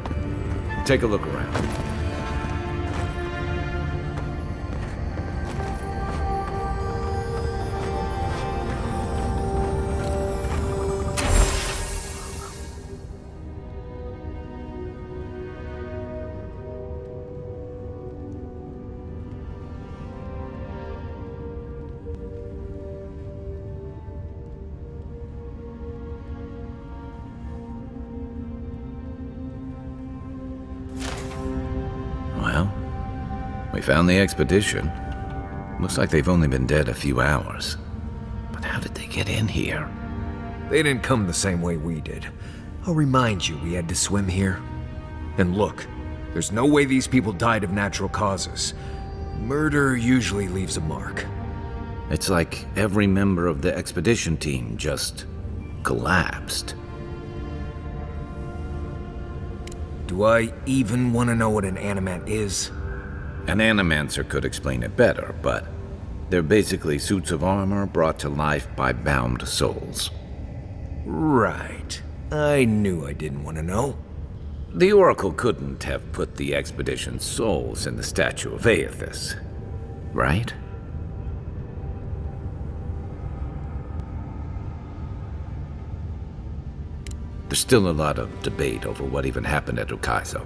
Take a look around. Well, we found the expedition. Looks like they've only been dead a few hours. But how did they get in here? They didn't come the same way we did. I'll remind you we had to swim here. And look, there's no way these people died of natural causes. Murder usually leaves a mark. It's like every member of the expedition team just collapsed. Do I even want to know what an animat is? An animancer could explain it better, but they're basically suits of armor brought to life by bound souls. Right. I knew I didn't want to know. The Oracle couldn't have put the expedition's souls in the statue of Aethys, right? There's still a lot of debate over what even happened at Ukaizo.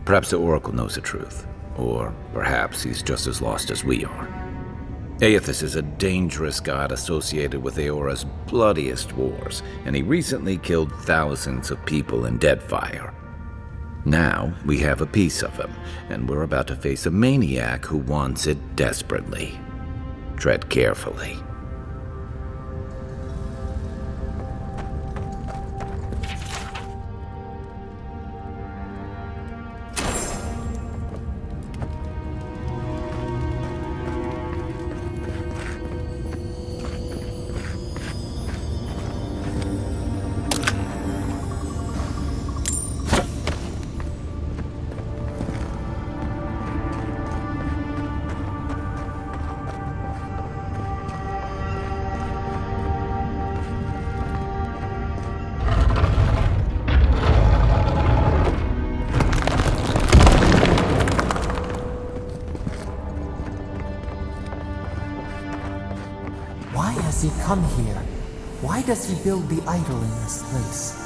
Perhaps the Oracle knows the truth, or perhaps he's just as lost as we are. Aethys is a dangerous god associated with Eora's bloodiest wars, and he recently killed thousands of people in Deadfire. Now we have a piece of him, and we're about to face a maniac who wants it desperately. Tread carefully. Why has he come here? Why does he build the idol in this place?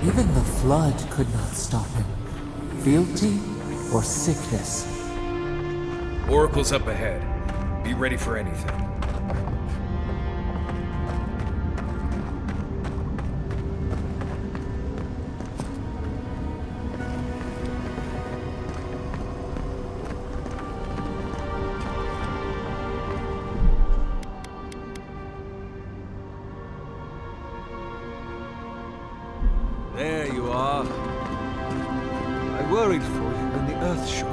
Even the flood could not stop him. Fealty or sickness? Oracle's up ahead. Be ready for anything. There you are. I worried for you when the earth shook.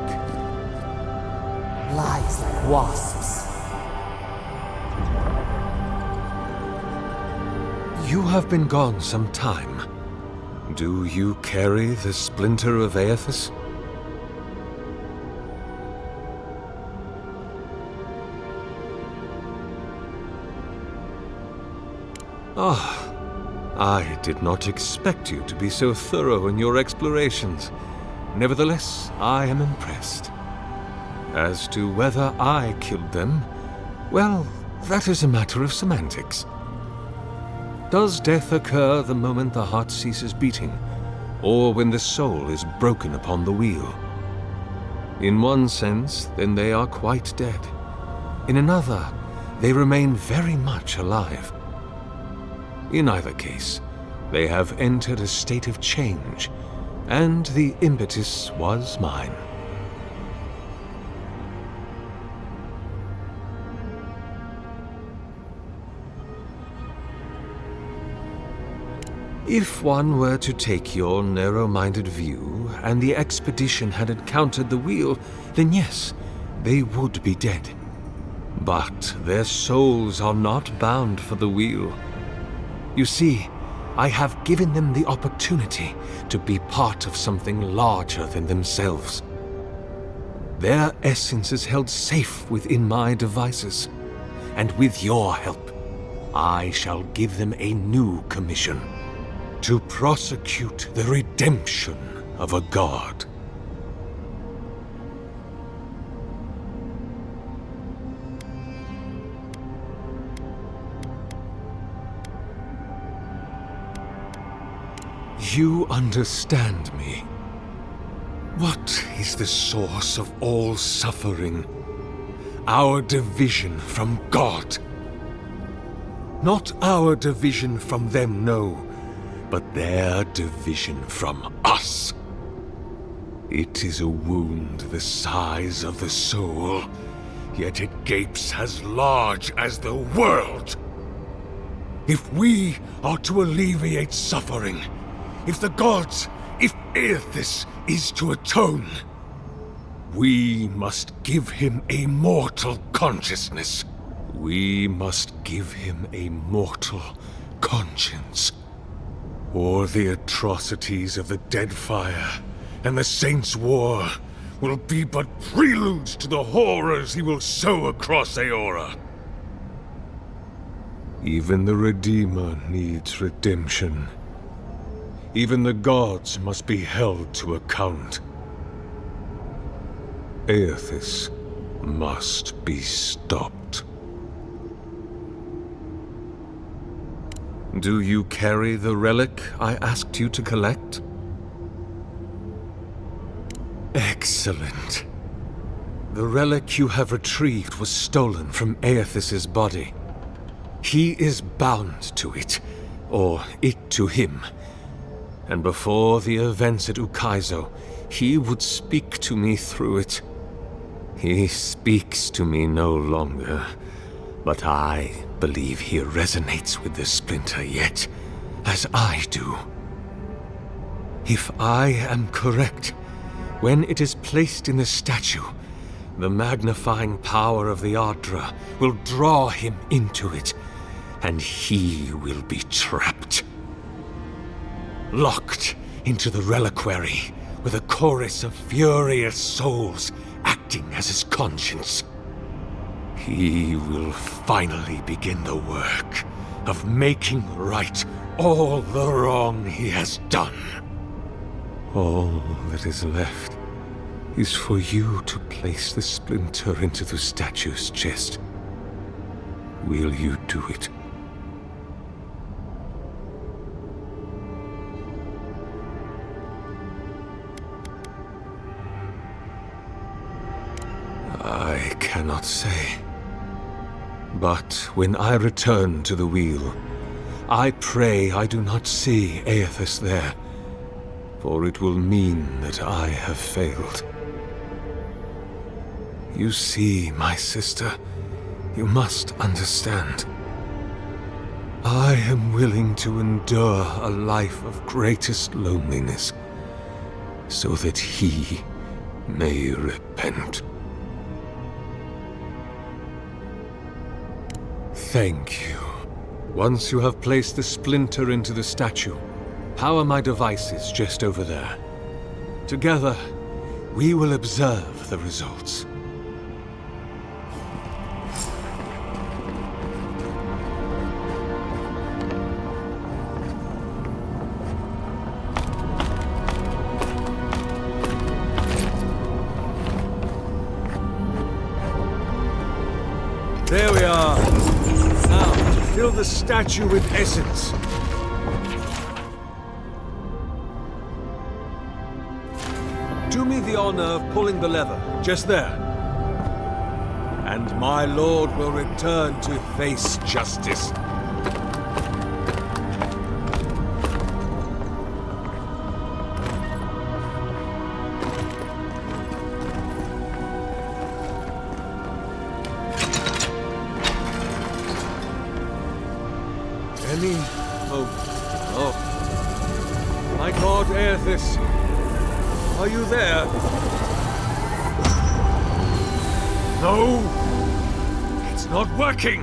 Lies like wasps. You have been gone some time. Do you carry the splinter of Aethys? Ah, I did not expect you to be so thorough in your explorations. Nevertheless, I am impressed. As to whether I killed them, well, that is a matter of semantics. Does death occur the moment the heart ceases beating, or when the soul is broken upon the wheel? In one sense, then they are quite dead. In another, they remain very much alive. In either case, they have entered a state of change, and the impetus was mine. If one were to take your narrow-minded view, and the expedition had encountered the wheel, then yes, they would be dead. But their souls are not bound for the wheel. You see, I have given them the opportunity to be part of something larger than themselves. Their essence is held safe within my devices, and with your help, I shall give them a new commission: to prosecute the redemption of a god. You understand me. What is the source of all suffering? Our division from God. Not our division from them, no, but their division from us. It is a wound the size of the soul, yet it gapes as large as the world. If we are to alleviate suffering, if the gods, if Aethys is to atone, we must give him a mortal consciousness. We must give him a mortal conscience. Or the atrocities of the Deadfire and the Saints' War will be but preludes to the horrors he will sow across Aora. Even the Redeemer needs redemption. Even the gods must be held to account. Aethys must be stopped. Do you carry the relic I asked you to collect? Excellent. The relic you have retrieved was stolen from Aethys' body. He is bound to it, or it to him. And before the events at Ukaizo, he would speak to me through it. He speaks to me no longer, but I believe he resonates with the splinter yet, as I do. If I am correct, when it is placed in the statue, the magnifying power of the Ardra will draw him into it, and he will be trapped. Locked into the reliquary with a chorus of furious souls acting as his conscience. He will finally begin the work of making right all the wrong he has done. All that is left is for you to place the splinter into the statue's chest. Will you do it? I cannot say. But when I return to the wheel, I pray I do not see Aethys there, for it will mean that I have failed. You see, my sister, you must understand. I am willing to endure a life of greatest loneliness, so that he may repent. Thank you. Once you have placed the splinter into the statue, power my devices just over there. Together, we will observe the results. There we are. Now, to fill the statue with essence. Do me the honor of pulling the lever, just there. And my lord will return to face justice. Any hope? Oh. My god, Aethys. Are you there? No! It's not working!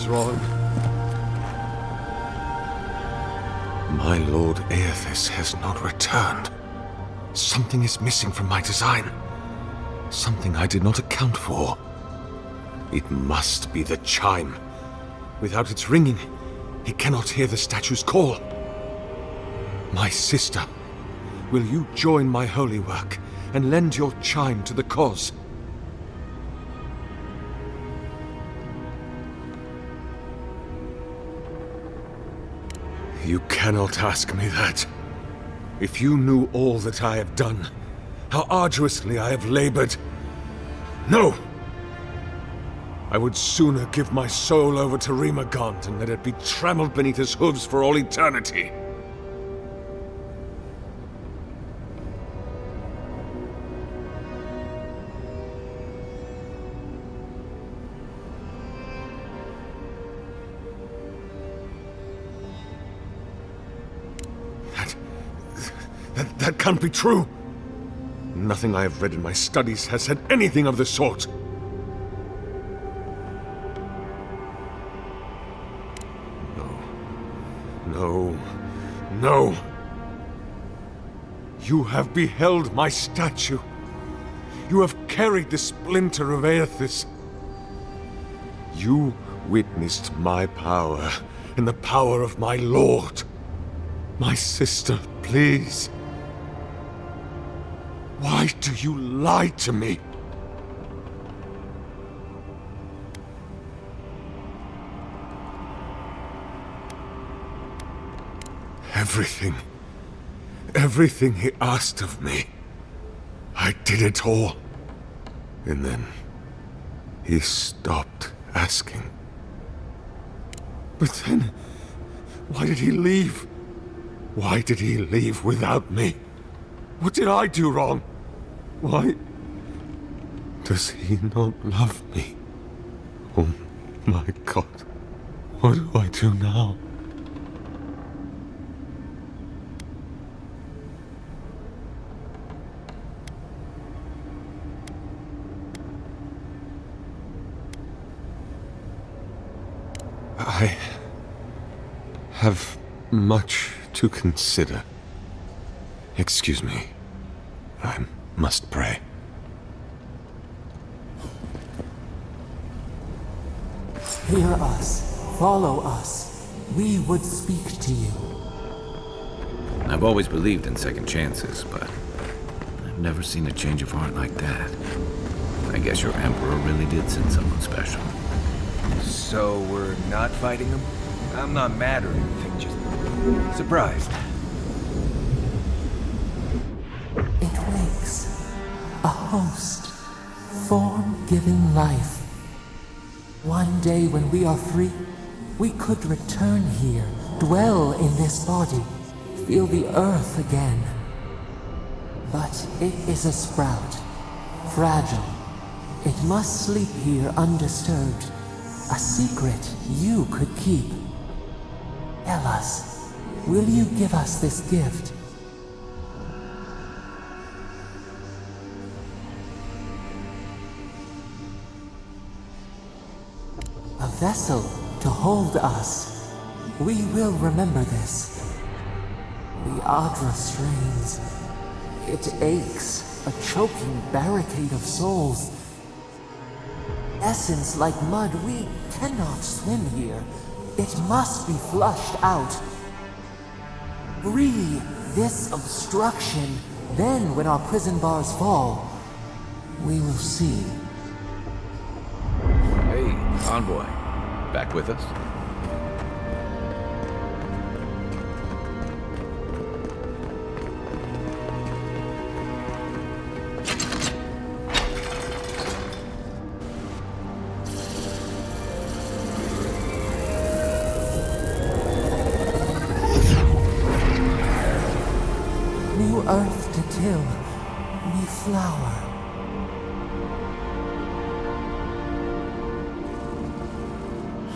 is wrong. My Lord Aethys has not returned. Something is missing from my design. Something I did not account for. It must be the chime. Without its ringing, he cannot hear the statue's call. My sister, will you join my holy work and lend your chime to the cause? You cannot ask me that. If you knew all that I have done, how arduously I have labored. No! I would sooner give my soul over to Rimagant and let it be trampled beneath his hooves for all eternity. That can't be true. Nothing I have read in my studies has said anything of the sort. No. No. You have beheld my statue. You have carried the splinter of Aethys. You witnessed my power and the power of my lord. My sister, please. Why do you lie to me? Everything he asked of me, I did it all. And then he stopped asking. But then, why did he leave? Why did he leave without me? What did I do wrong? Why does he not love me? Oh my God, what do I do now? I have much to consider. Excuse me. I must pray. Hear us. Follow us. We would speak to you. I've always believed in second chances, but I've never seen a change of heart like that. I guess your Emperor really did send someone special. So we're not fighting them? I'm not mad or anything, just surprised. It wakes. A host. Form-giving life. One day when we are free, we could return here, dwell in this body, feel the earth again. But it is a sprout. Fragile. It must sleep here undisturbed. A secret you could keep. Tell us, will you give us this gift? A vessel to hold us. We will remember this. The Adra strains. It aches, a choking barricade of souls. Essence like mud, we cannot swim here. It must be flushed out. Free this obstruction, then when our prison bars fall, we will see. Hey, envoy. Back with us? New earth to till, new flower.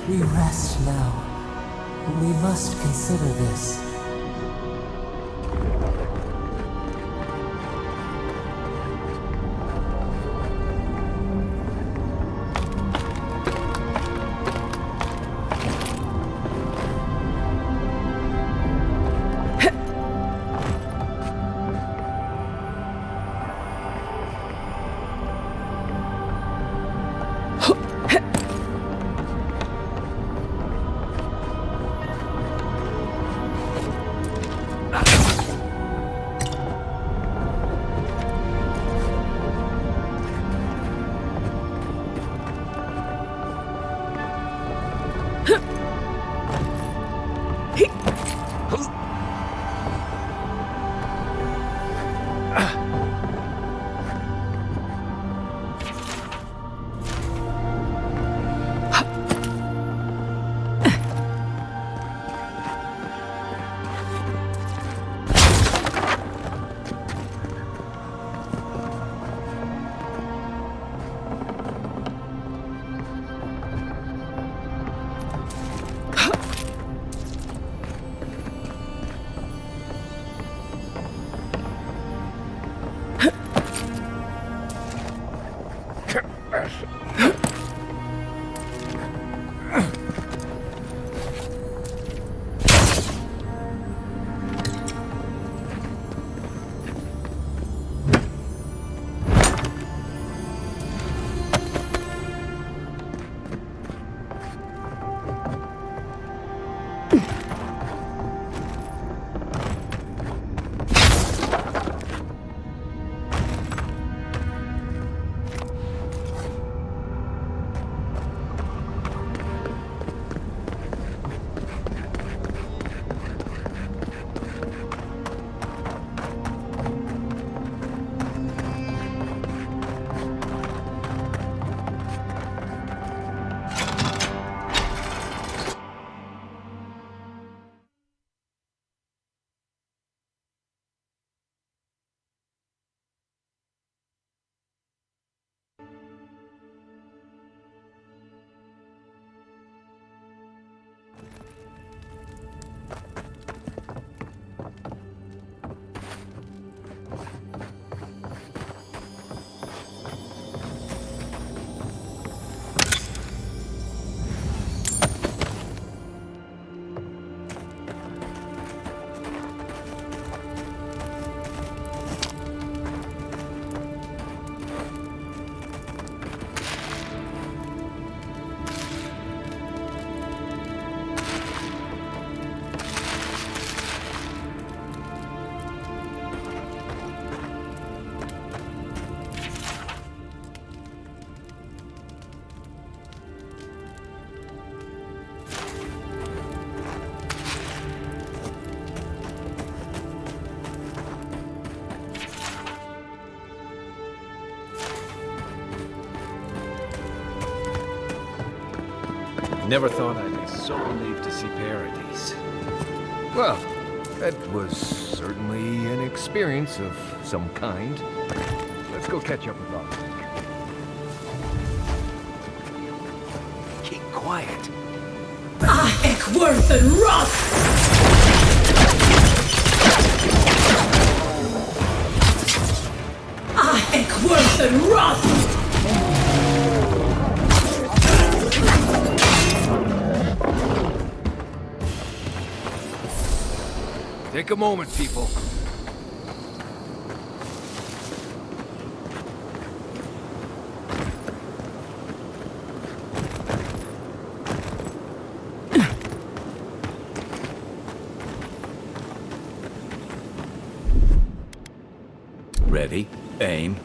We rest now. We must consider this. Never thought I'd be so relieved to see Paradise. Well, that was certainly an experience of some kind. Let's go catch up with Oscar. Keep quiet. Ekworth and Roth! Ekworth and Roth! Take a moment, people. Ready, aim.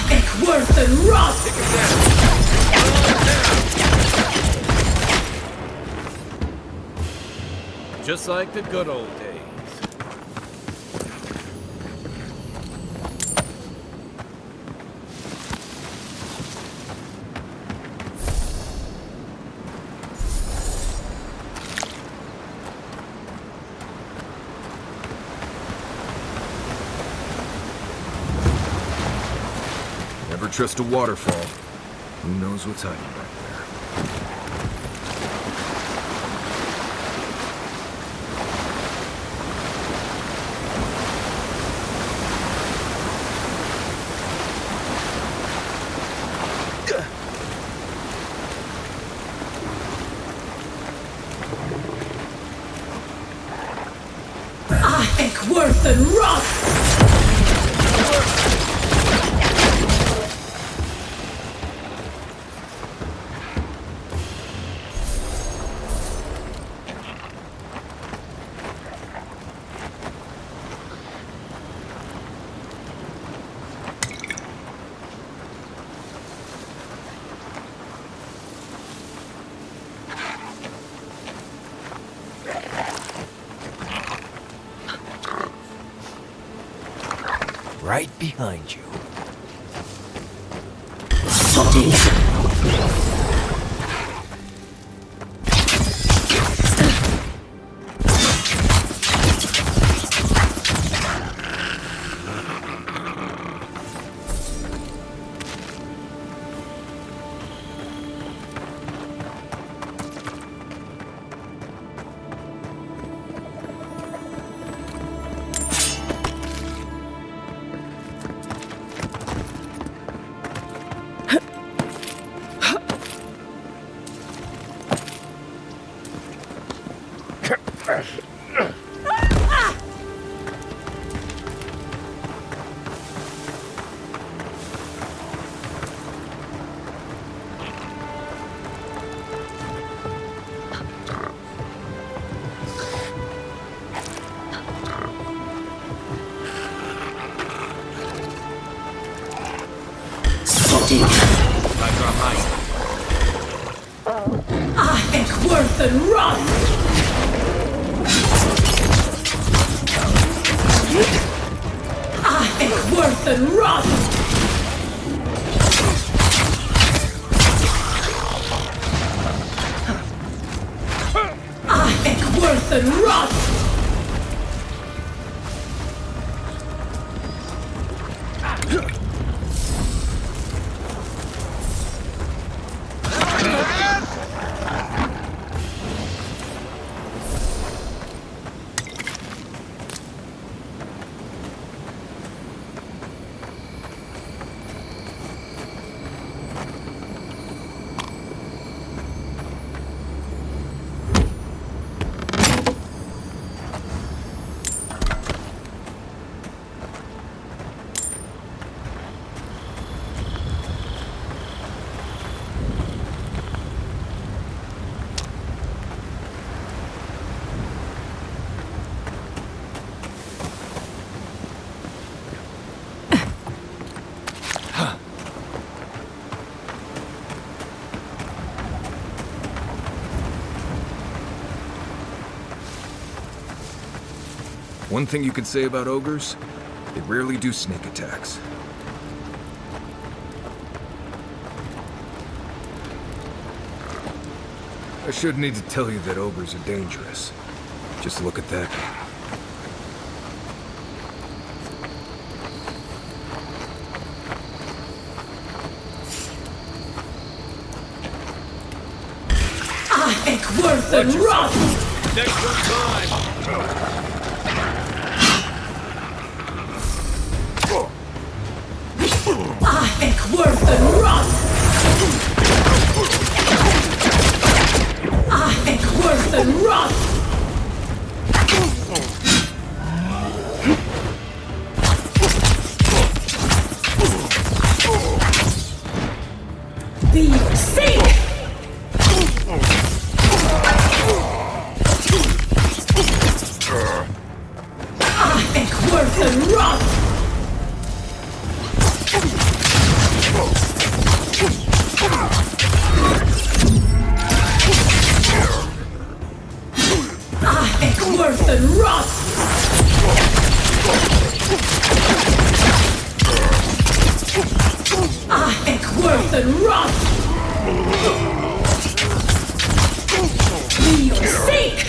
Ekworth and Roth! Just like the good old days. Never trust a waterfall. Who knows what's hiding back there? and rust! Right behind you. Worth and rust! Worth and rust! Worth and rust! One thing you could say about ogres, they rarely do sneak attacks. I shouldn't need to tell you that ogres are dangerous. Just look at that. Worth and rust! Next one time! Worth and rust! Worth and rust! Be safe! Worth and rust! Worth and rust! Worth and rust! For your sake!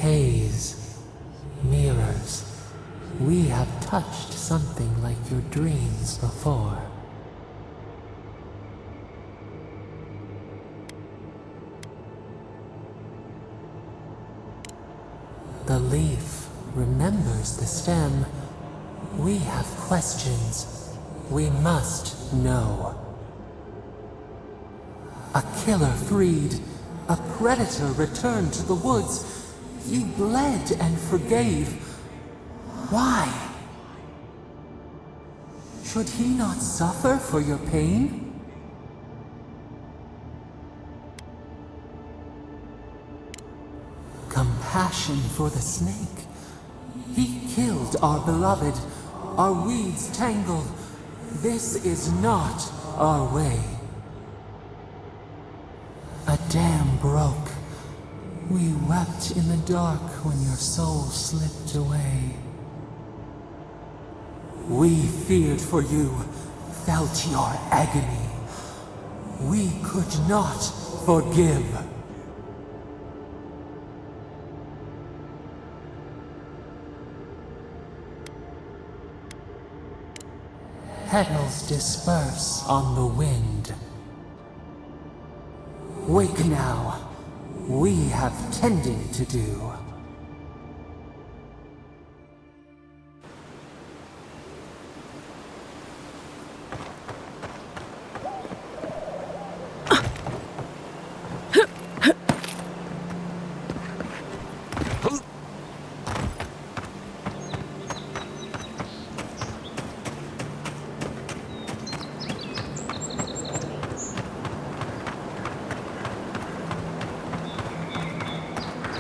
Haze, mirrors, we have touched something like your dreams before. The leaf remembers the stem. We have questions. We must know. A killer freed. A predator returned to the woods. You bled and forgave. Why? Should he not suffer for your pain? Compassion for the snake. He killed our beloved. Our weeds tangled. This is not our way. A dam broke. We wept in the dark when your soul slipped away. We feared for you, felt your agony. We could not forgive. Petals disperse on the wind. Wake now. We have tending to do.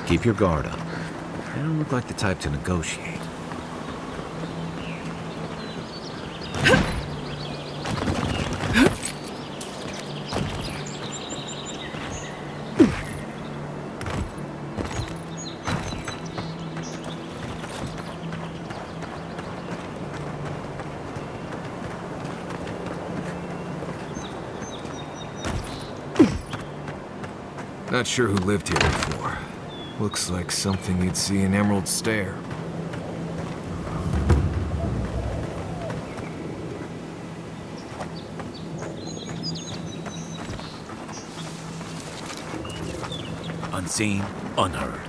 Keep your guard up. You don't look like the type to negotiate. Not sure who lived here before. Looks like something you'd see in Emerald Stair. Unseen, unheard.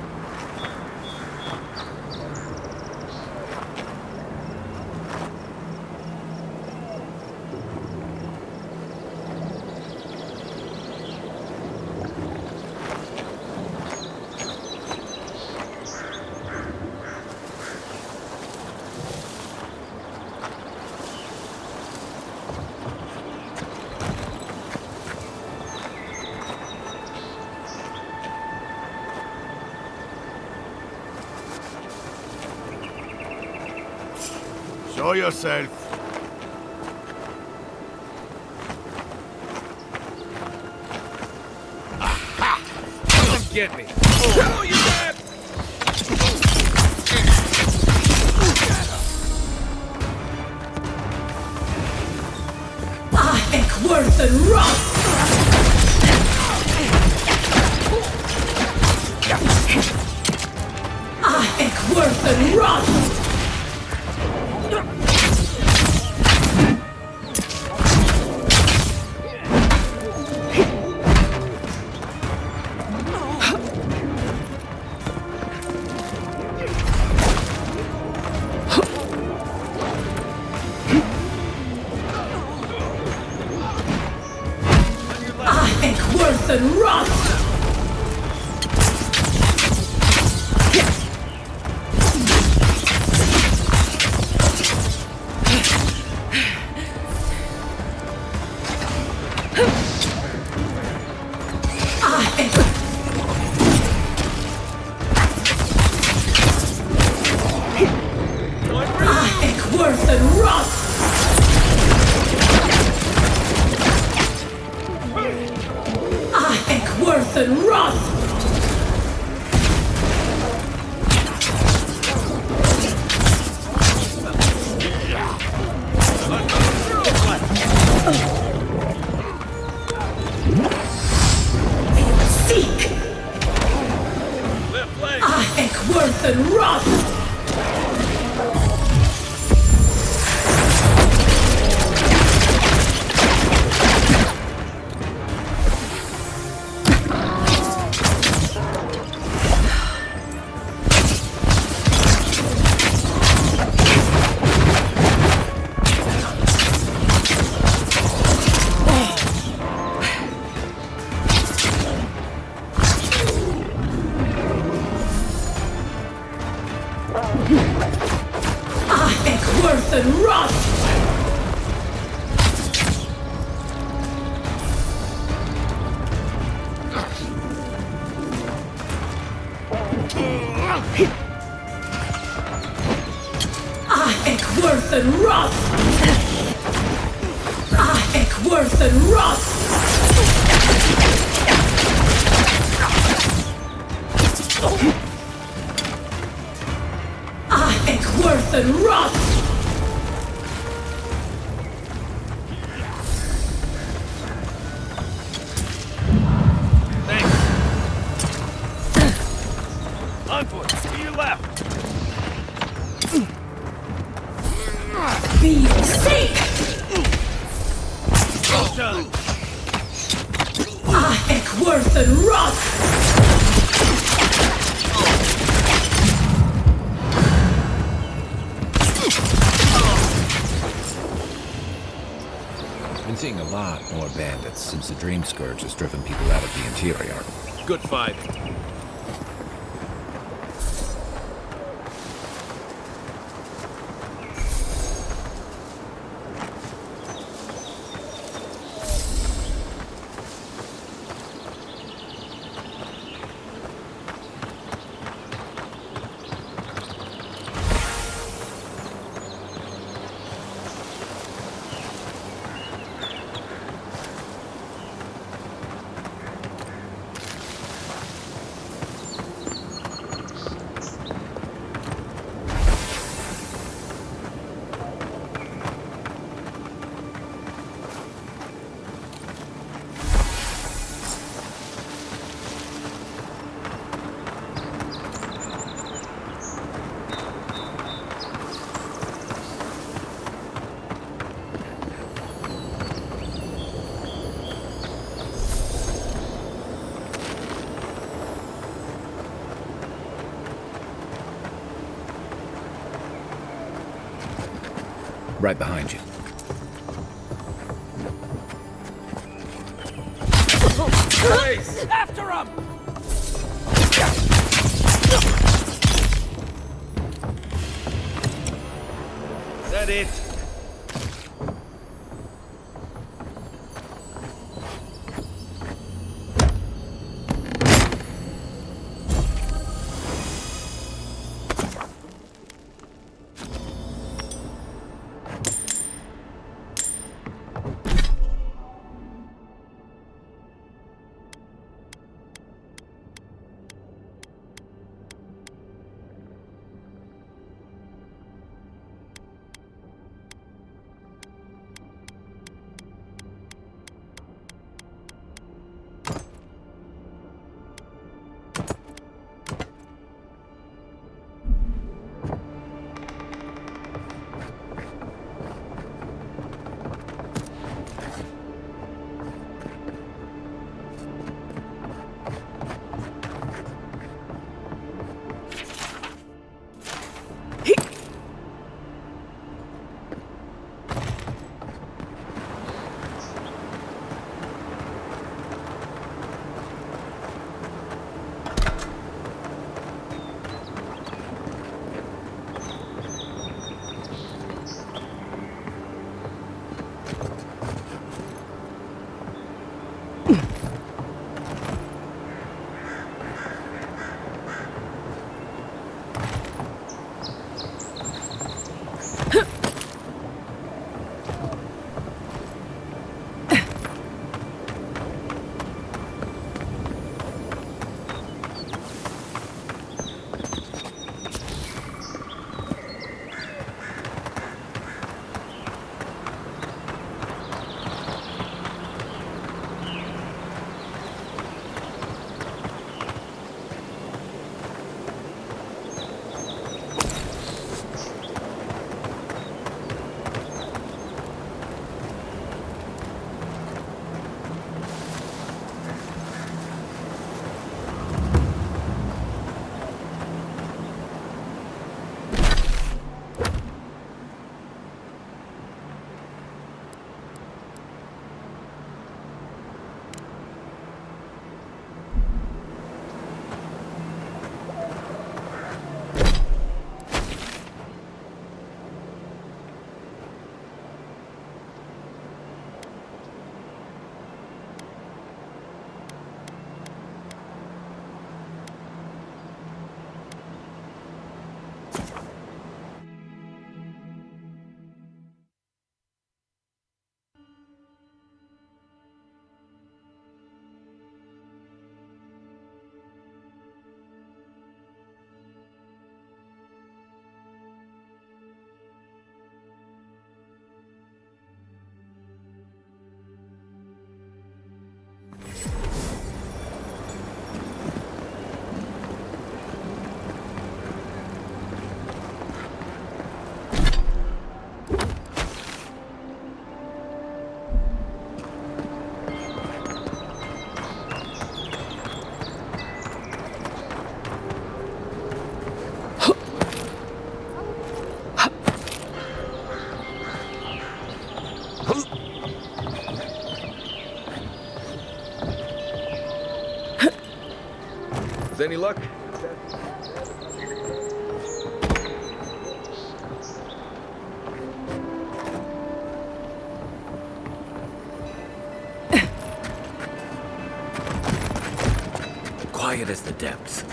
Show yourself. Aha! Come get me. Oh, you bad! Worth and rot! Worth and rot! Worth and rot! Worth and rot! Worth and rot! Seek! Worth and rot! Worth and rot! Worth and rot! Worth and rot! Worth and rot! Onward, to your left. Be your sake! Well done. Worth and rot! Been seeing a lot more bandits since the Dream Scourge has driven people out of the interior. Good fight. Right behind you. Please! After him! Is that it? Is any luck? Quiet as the depths.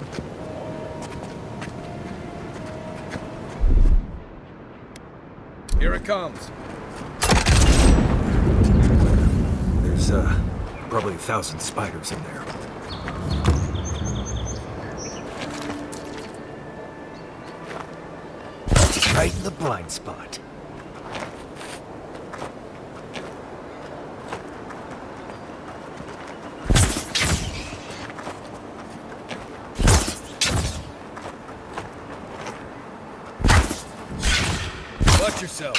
Here it comes. There's, probably 1,000 spiders in there. Right in the blind spot. Watch yourself.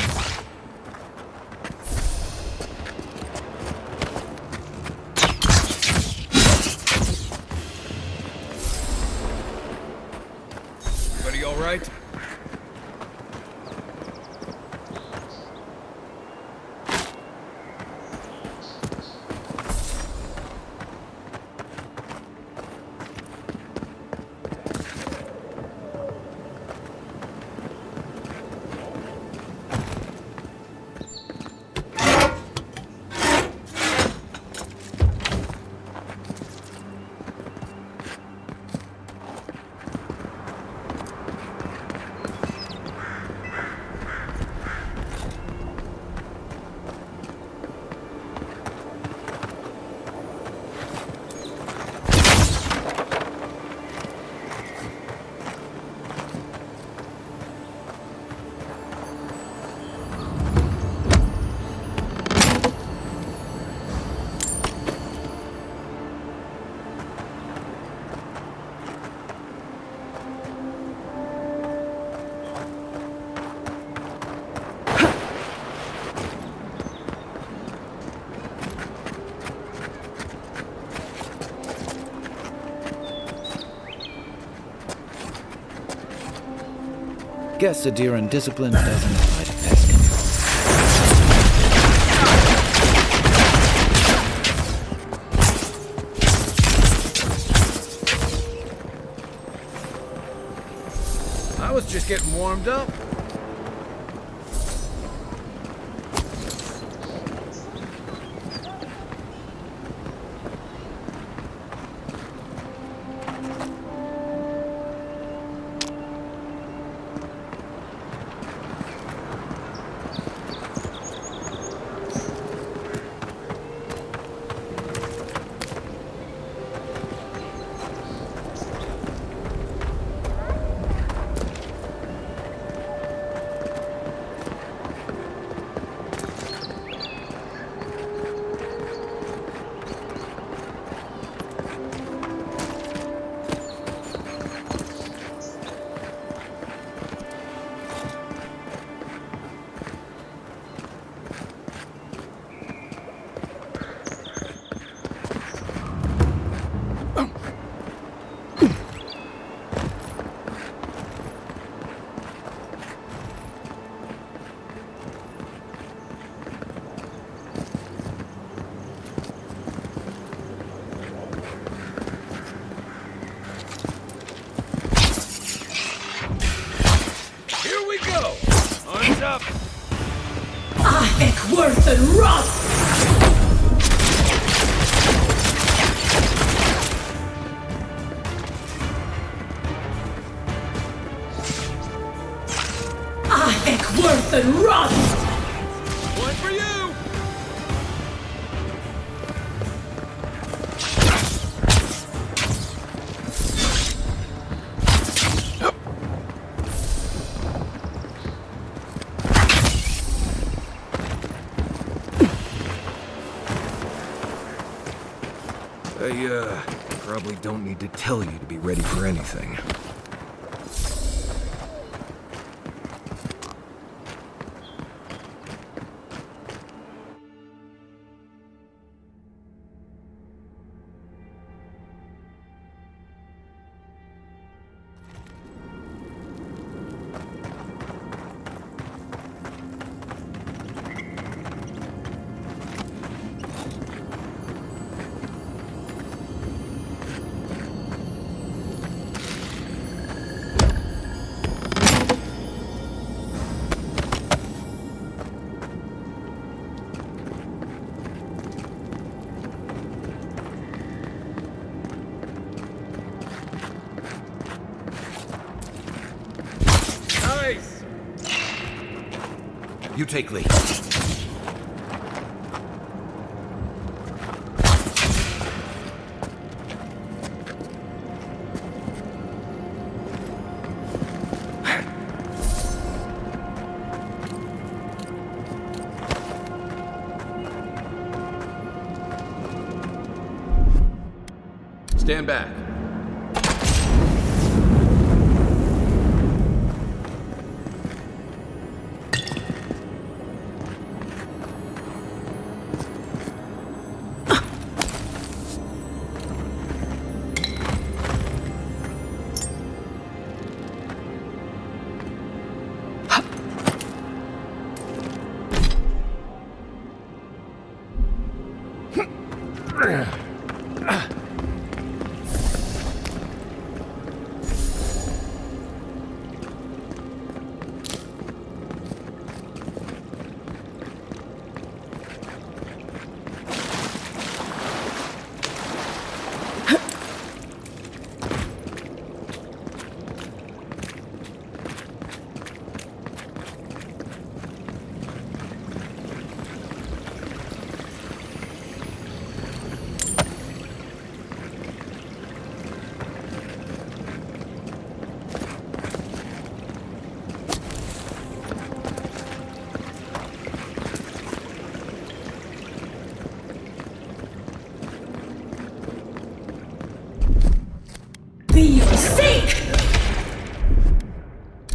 Everybody all right? Guess a deer undisciplined doesn't apply to pest control. I was just getting warmed up. Worth and rot! Worth and rot! One for you! I probably don't need to tell you to be ready for anything. You take lead. Stand back.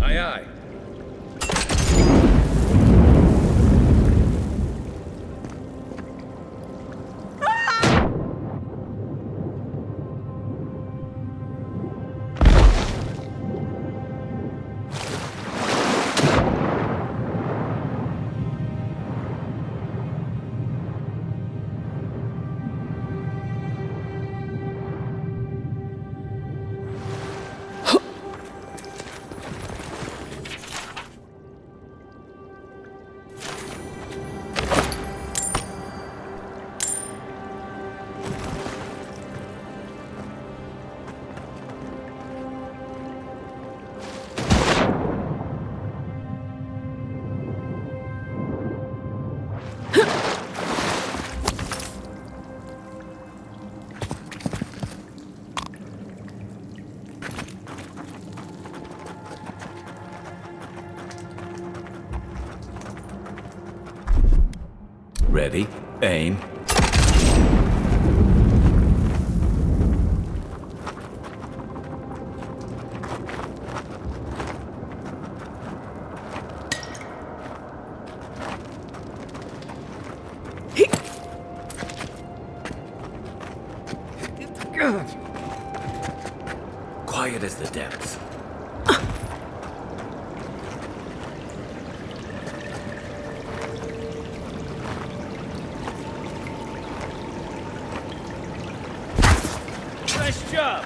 Aye, aye. Ready, aim. Quiet as the depths. Nice job!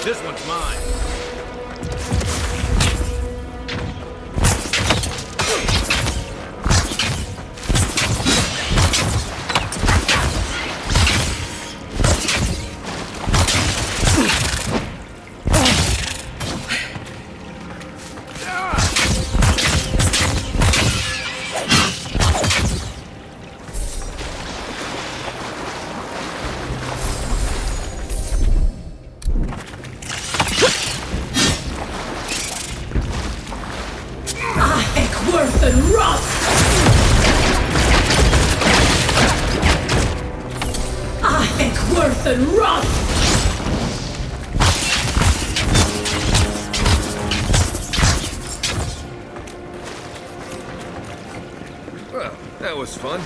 This one's mine. Worth and rot! Worth and rot! Well, that was fun.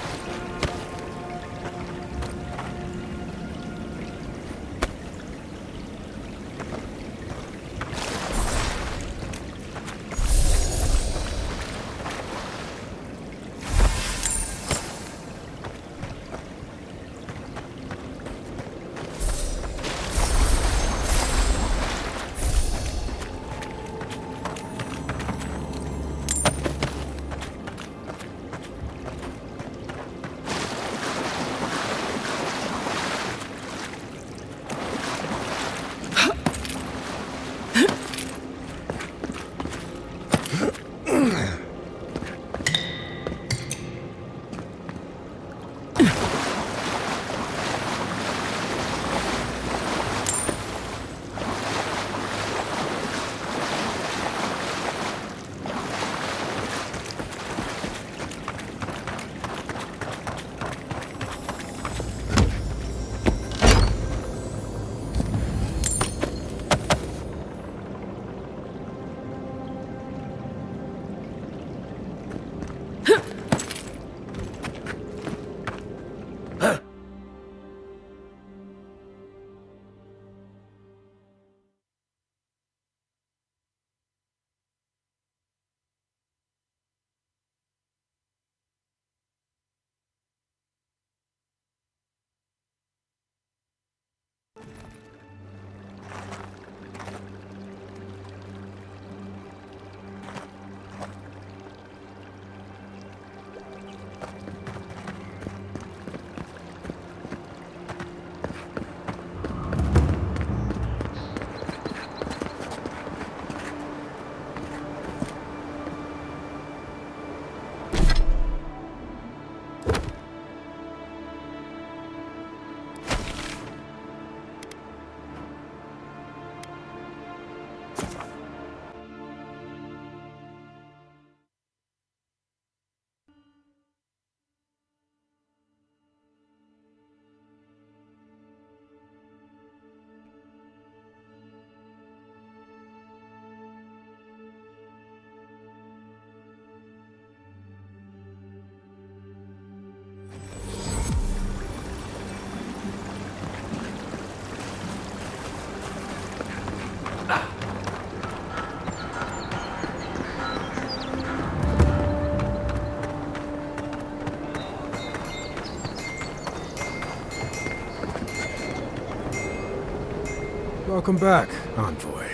Welcome back, Envoy.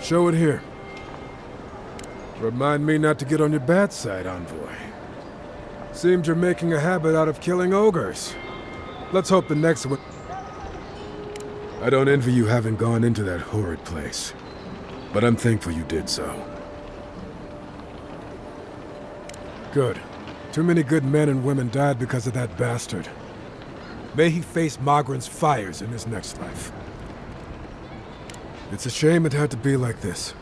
Show it here. Remind me not to get on your bad side, Envoy. Seems you're making a habit out of killing ogres. Let's hope the next one... I don't envy you having gone into that horrid place, but I'm thankful you did so. Good. Too many good men and women died because of that bastard. May he face Magran's fires in his next life. It's a shame it had to be like this.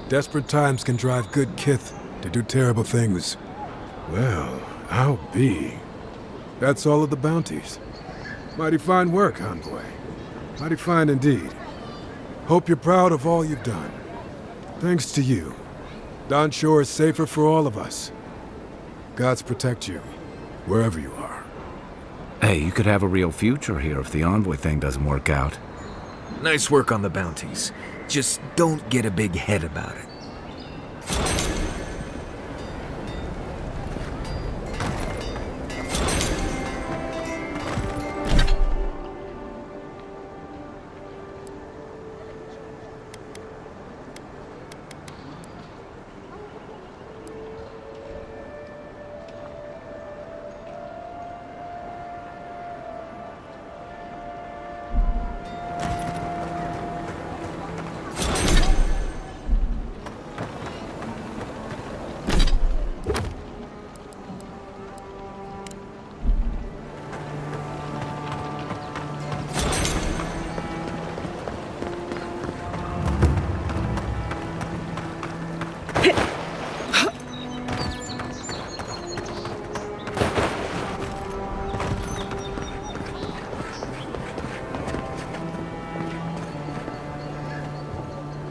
Desperate times can drive good kith to do terrible things. Well, I'll be. That's all of the bounties. Mighty fine work, Envoy. Mighty fine indeed. Hope you're proud of all you've done. Thanks to you, Don Shore is safer for all of us. Gods protect you, wherever you are. Hey, you could have a real future here if the Envoy thing doesn't work out. Nice work on the bounties. Just don't get a big head about it.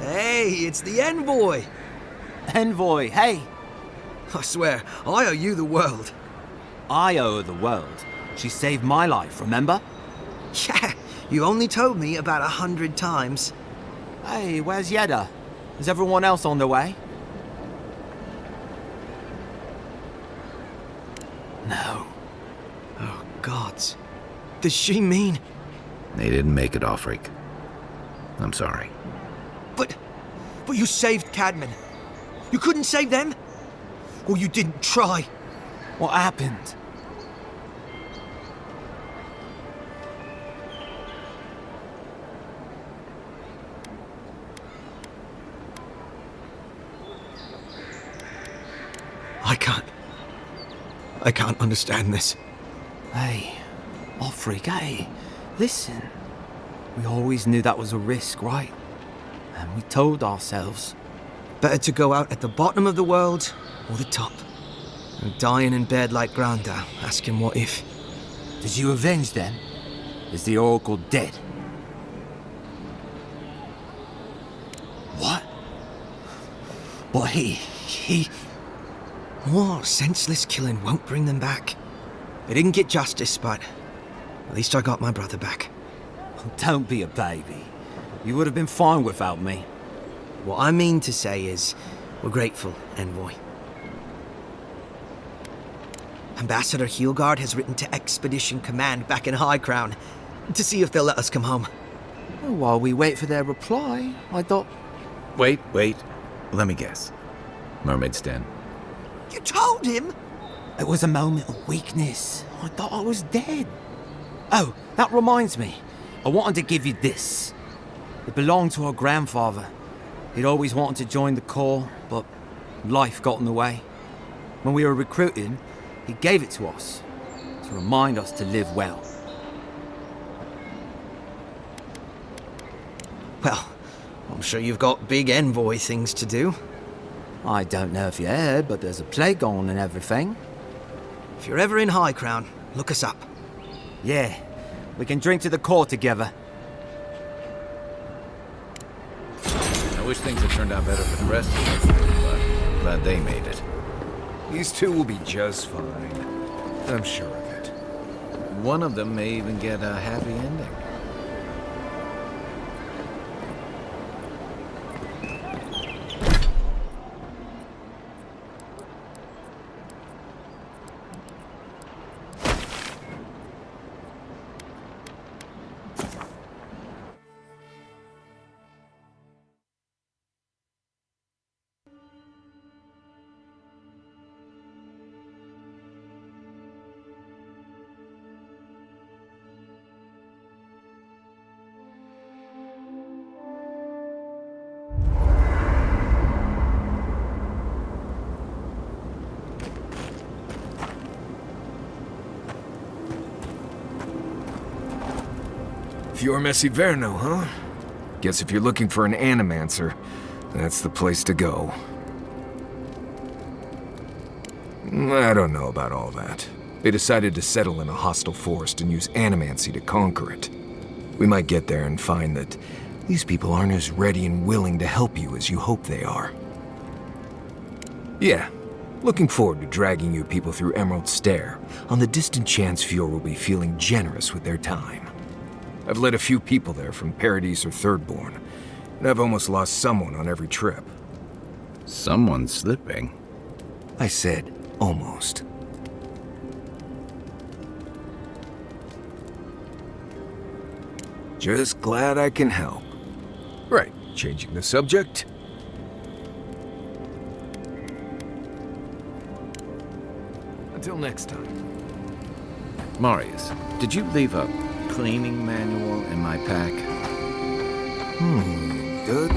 Hey, it's the Envoy! Envoy, hey! I swear, I owe you the world. I owe her the world. She saved my life, remember? Yeah, you only told me about 100 times. Hey, where's Yeda? Is everyone else on their way? No. Oh, gods. Does she mean... They didn't make it, Offreak. I'm sorry. But you saved Cadman. You couldn't save them? Or you didn't try? What happened? I can't understand this. Hey, Offreak, hey, listen. We always knew that was a risk, right? And we told ourselves. Better to go out at the bottom of the world or the top. And dying in bed like Granda, asking what if. Did you avenge them? Is the Oracle dead? What? But he... More senseless killing won't bring them back. They didn't get justice, but at least I got my brother back. Don't be a baby. You would have been fine without me. What I mean to say is, we're grateful, Envoy. Ambassador Heelgard has written to Expedition Command back in High Crown to see if they'll let us come home. Well, while we wait for their reply, I thought... Wait. Let me guess. Mermaid's Den. You told him? It was a moment of weakness. I thought I was dead. Oh, that reminds me. I wanted to give you this. It belonged to our grandfather. He'd always wanted to join the Corps, but life got in the way. When we were recruiting, he gave it to us to remind us to live well. Well, I'm sure you've got big Envoy things to do. I don't know if you heard, but there's a plague on and everything. If you're ever in High Crown, look us up. Yeah, we can drink to the Corps together. I wish things had turned out better for the rest of them, but glad they made it. These two will be just fine. I'm sure of it. One of them may even get a happy ending. Pure Messiverno, huh? Guess if you're looking for an animancer, that's the place to go. I don't know about all that. They decided to settle in a hostile forest and use animancy to conquer it. We might get there and find that these people aren't as ready and willing to help you as you hope they are. Yeah, looking forward to dragging you people through Emerald Stair, on the distant chance Fior will be feeling generous with their time. I've led a few people there from Paradise or Thirdborn, and I've almost lost someone on every trip. Someone slipping? I said almost. Just glad I can help. Right, changing the subject. Until next time. Marius, did you leave a cleaning manual in my pack? Good.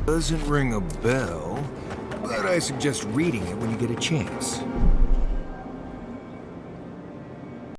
Doesn't ring a bell, but I suggest reading it when you get a chance.